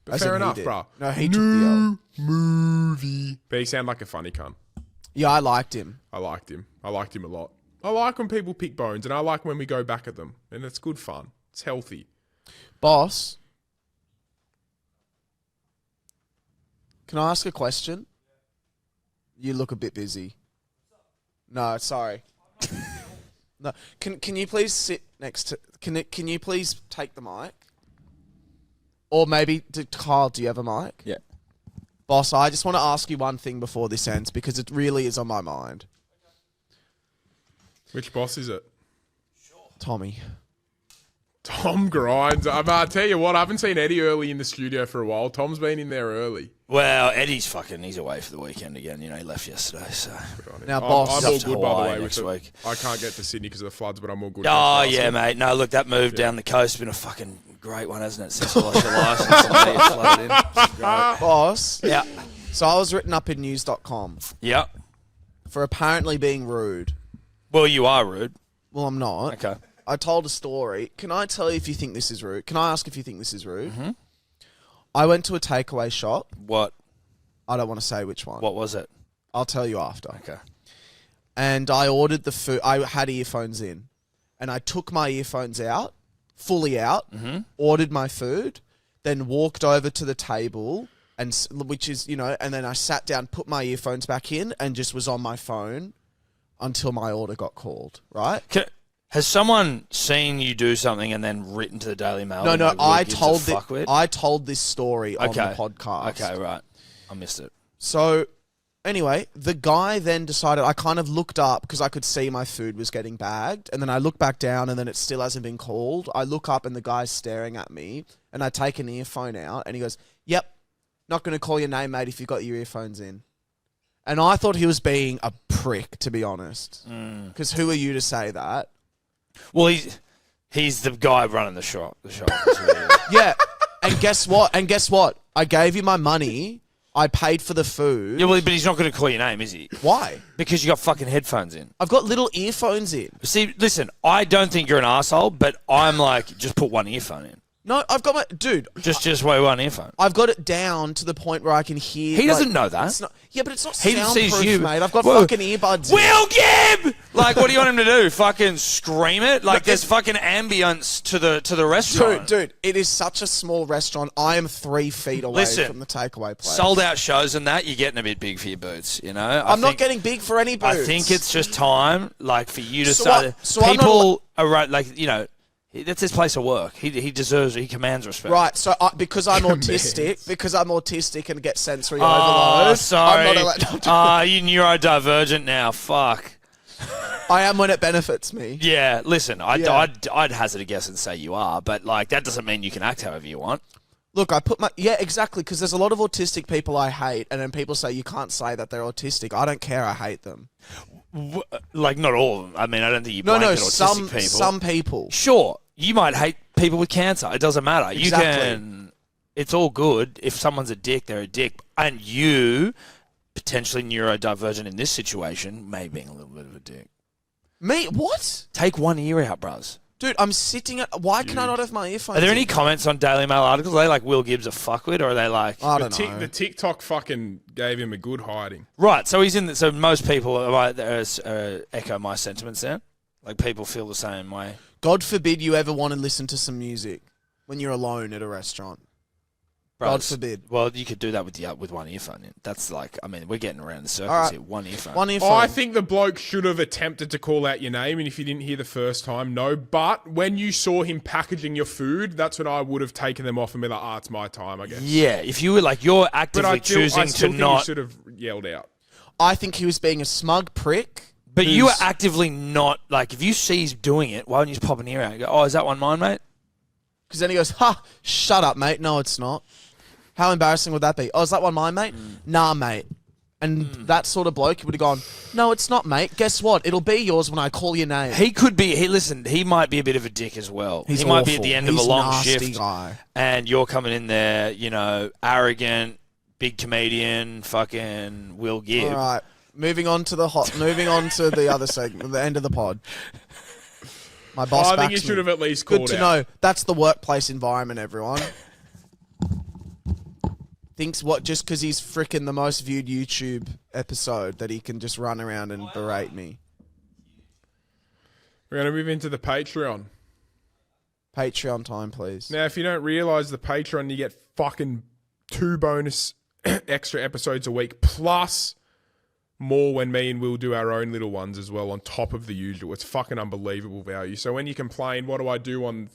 But As fair in he enough, did. bruh. No, he took the L. Movie. But he sounded like a funny cunt. Yeah, I liked him. I liked him a lot. I like when people pick bones, and I like when we go back at them, and it's good fun. It's healthy. Boss, can I ask a question? You look a bit busy. No, sorry. No, can you please sit next to? Can you please take the mic? Or maybe Kyle, do you have a mic? Yeah. Boss, I just want to ask you one thing before this ends because it really is on my mind. Which boss is it? Tommy. Tom Grimes. I tell you what, I haven't seen Eddie early in the studio for a while. Tom's been in there early. Well, Eddie's he's away for the weekend again. You know, he left yesterday, so. Now, boss, I'm all He's off to good, by the Hawaii way. next With week. I can't get to Sydney because of the floods, but I'm all good. Oh, Thanks for yeah, asking. mate. No, look, that move down the coast has been a fucking great one, hasn't it? Since I lost your license and now you're flooded in. It's great. Boss. Yeah. So I was written up in news.com Yeah. for apparently being rude. Well, you are rude. Well, I'm not. Okay. I told a story. Can I tell you if you think this is rude? Can I ask if you think this is rude? Mm-hmm. I went to a takeaway shop. What? I don't want to say which one. What was it? I'll tell you after. Okay. And I ordered the food. I had earphones in. And I took my earphones out, fully out, ordered my food, then walked over to the table, which is, and then I sat down, put my earphones back in, and just was on my phone until my order got called, right? Has someone seen you do something and then written to the Daily Mail? No, like, I gives a told fuckwit? I told this story on the podcast. Okay, right. I missed it. So, anyway, the guy then decided, I kind of looked up because I could see my food was getting bagged, and then I look back down and then it still hasn't been called. I look up and the guy's staring at me, and I take an earphone out, and he goes, yep, not going to call your name, mate, if you've got your earphones in. And I thought he was being a prick, to be honest. Because who are you to say that? Well, he's the guy running the shop. Yeah, and guess what? I gave you my money. I paid for the food. Yeah, well, but he's not going to call your name, is he? Why? Because you got fucking headphones in. I've got little earphones in. See, listen, I don't think you're an arsehole, but I'm like, just put one earphone in. No, I've got my... Dude. Just wear one earphone. I've got it down to the point where I can hear... He doesn't know that. It's not, yeah, but it's not He sees soundproof, you. mate. I've got Whoa. fucking earbuds in. Will Gibb! Like, what do you want him to do? Fucking scream it? Like, there's fucking ambience to the restaurant. Dude, it is such a small restaurant. I am 3 feet away from the takeaway place. Sold out shows and that, you're getting a bit big for your boots, you know? I'm not getting big for any boots. I think it's just time, like, for you to So start... what- so I'm people are right, like, you know... That's his place of work. He deserves. He commands respect. Right, so because I'm autistic and get sensory Oh, overload. sorry. I'm not allowed. You neurodivergent now. Fuck. I am when it benefits me. Yeah. Listen, I'd hazard a guess and say you are, but like that doesn't mean you can act however you want. Look, I put my... Yeah, exactly, because there's a lot of autistic people I hate, and then people say you can't say that they're autistic. I don't care, I hate them. Like, not all of them. I mean, I don't think you blanket autistic people. Some people. Sure, you might hate people with cancer. It doesn't matter. Exactly. You can... It's all good. If someone's a dick, they're a dick. And you, potentially neurodivergent in this situation, may being a little bit of a dick. Me? What? Take one ear out, bros. Dude, I'm sitting at. Why can I not have my earphones? Are there any in? comments on Daily Mail articles? Are they like Will Gibbs a fuckwit, or are they like I don't know. The TikTok fucking gave him a good hiding. right? So he's in. So most people echo my sentiments there. Like people feel the same way. God forbid you ever want to listen to some music when you're alone at a restaurant. God forbid. Well, you could do that with one earphone in. That's like, I mean, we're getting around the circles right. here. One earphone. One earphone. I think the bloke should have attempted to call out your name, and if you didn't hear the first time, no. But when you saw him packaging your food, that's when I would have taken them off and been like, it's my time, I guess. Yeah, if you were like, you're But actively choosing I still to think not. you should have yelled out. I think he was being a smug prick. But you are actively not, like, if you see he's doing it, why don't you just pop an ear out and go, oh, is that one mine, mate? Because then he goes, ha, shut up, mate. No, it's not. How embarrassing would that be? Oh, is that one mine, mate? Nah, mate. And that sort of bloke would have gone, no, it's not, mate. Guess what? It'll be yours when I call your name. He could be, listen, he might be a bit of a dick as well. He's he might be at awful. the end He's of a long nasty shift. Guy. And you're coming in there, you know, arrogant, big comedian, fucking Will Gibb. All right. Moving on to the other segment, the end of the pod. My boss I think you backs should me. have at least called Good to out. know. That's the workplace environment, everyone. Thinks what just because he's fricking the most viewed YouTube episode that he can just run around and berate me. We're going to move into the Patreon. Patreon time, please. Now, if you don't realise the Patreon, you get fucking 2 bonus extra episodes a week, plus more when me and Will do our own little ones as well on top of the usual. It's fucking unbelievable value. So when you complain, what do I do on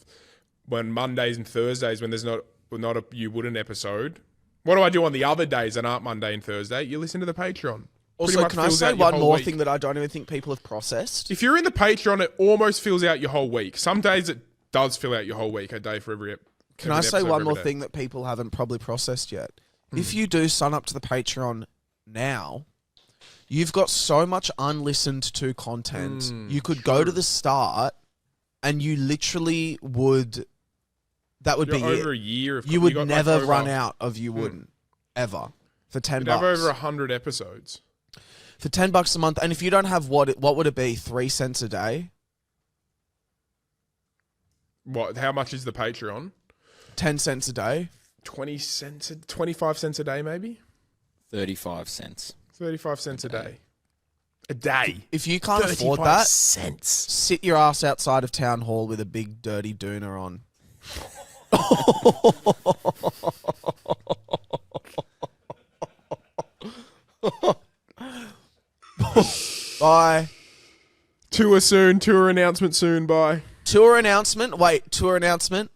when Mondays and Thursdays when there's not a You Wouldn't episode? What do I do on the other days that aren't Monday and Thursday? You listen to the Patreon. Also, can I say one more thing that I don't even think people have processed? If you're in the Patreon, it almost fills out your whole week. Some days it does fill out your whole week, a day for every Can I say one more thing that people haven't probably processed yet? If you do sign up to the Patreon now, you've got so much unlistened to content. You could go to the start and you literally would... That would be over it. a year of You would got never like run out of You Wouldn't. Ever. For $10. You'd have over 100 episodes. For $10 a month. And if you don't have what would it be? 3 cents a day? What? How much is the Patreon? 10 cents a day? 20 cents, 25 cents a day, maybe. 35 cents. 35 cents a day. A day. If you can't afford 35 that, cents. sit your ass outside of town hall with a big dirty doona on. Bye. Tour announcement soon, bye. Tour announcement. Wait, tour announcement.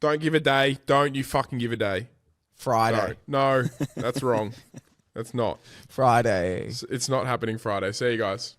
Don't give a day. Don't you fucking give a day. Friday. No, that's wrong. That's not. Friday. It's not happening Friday. See you guys.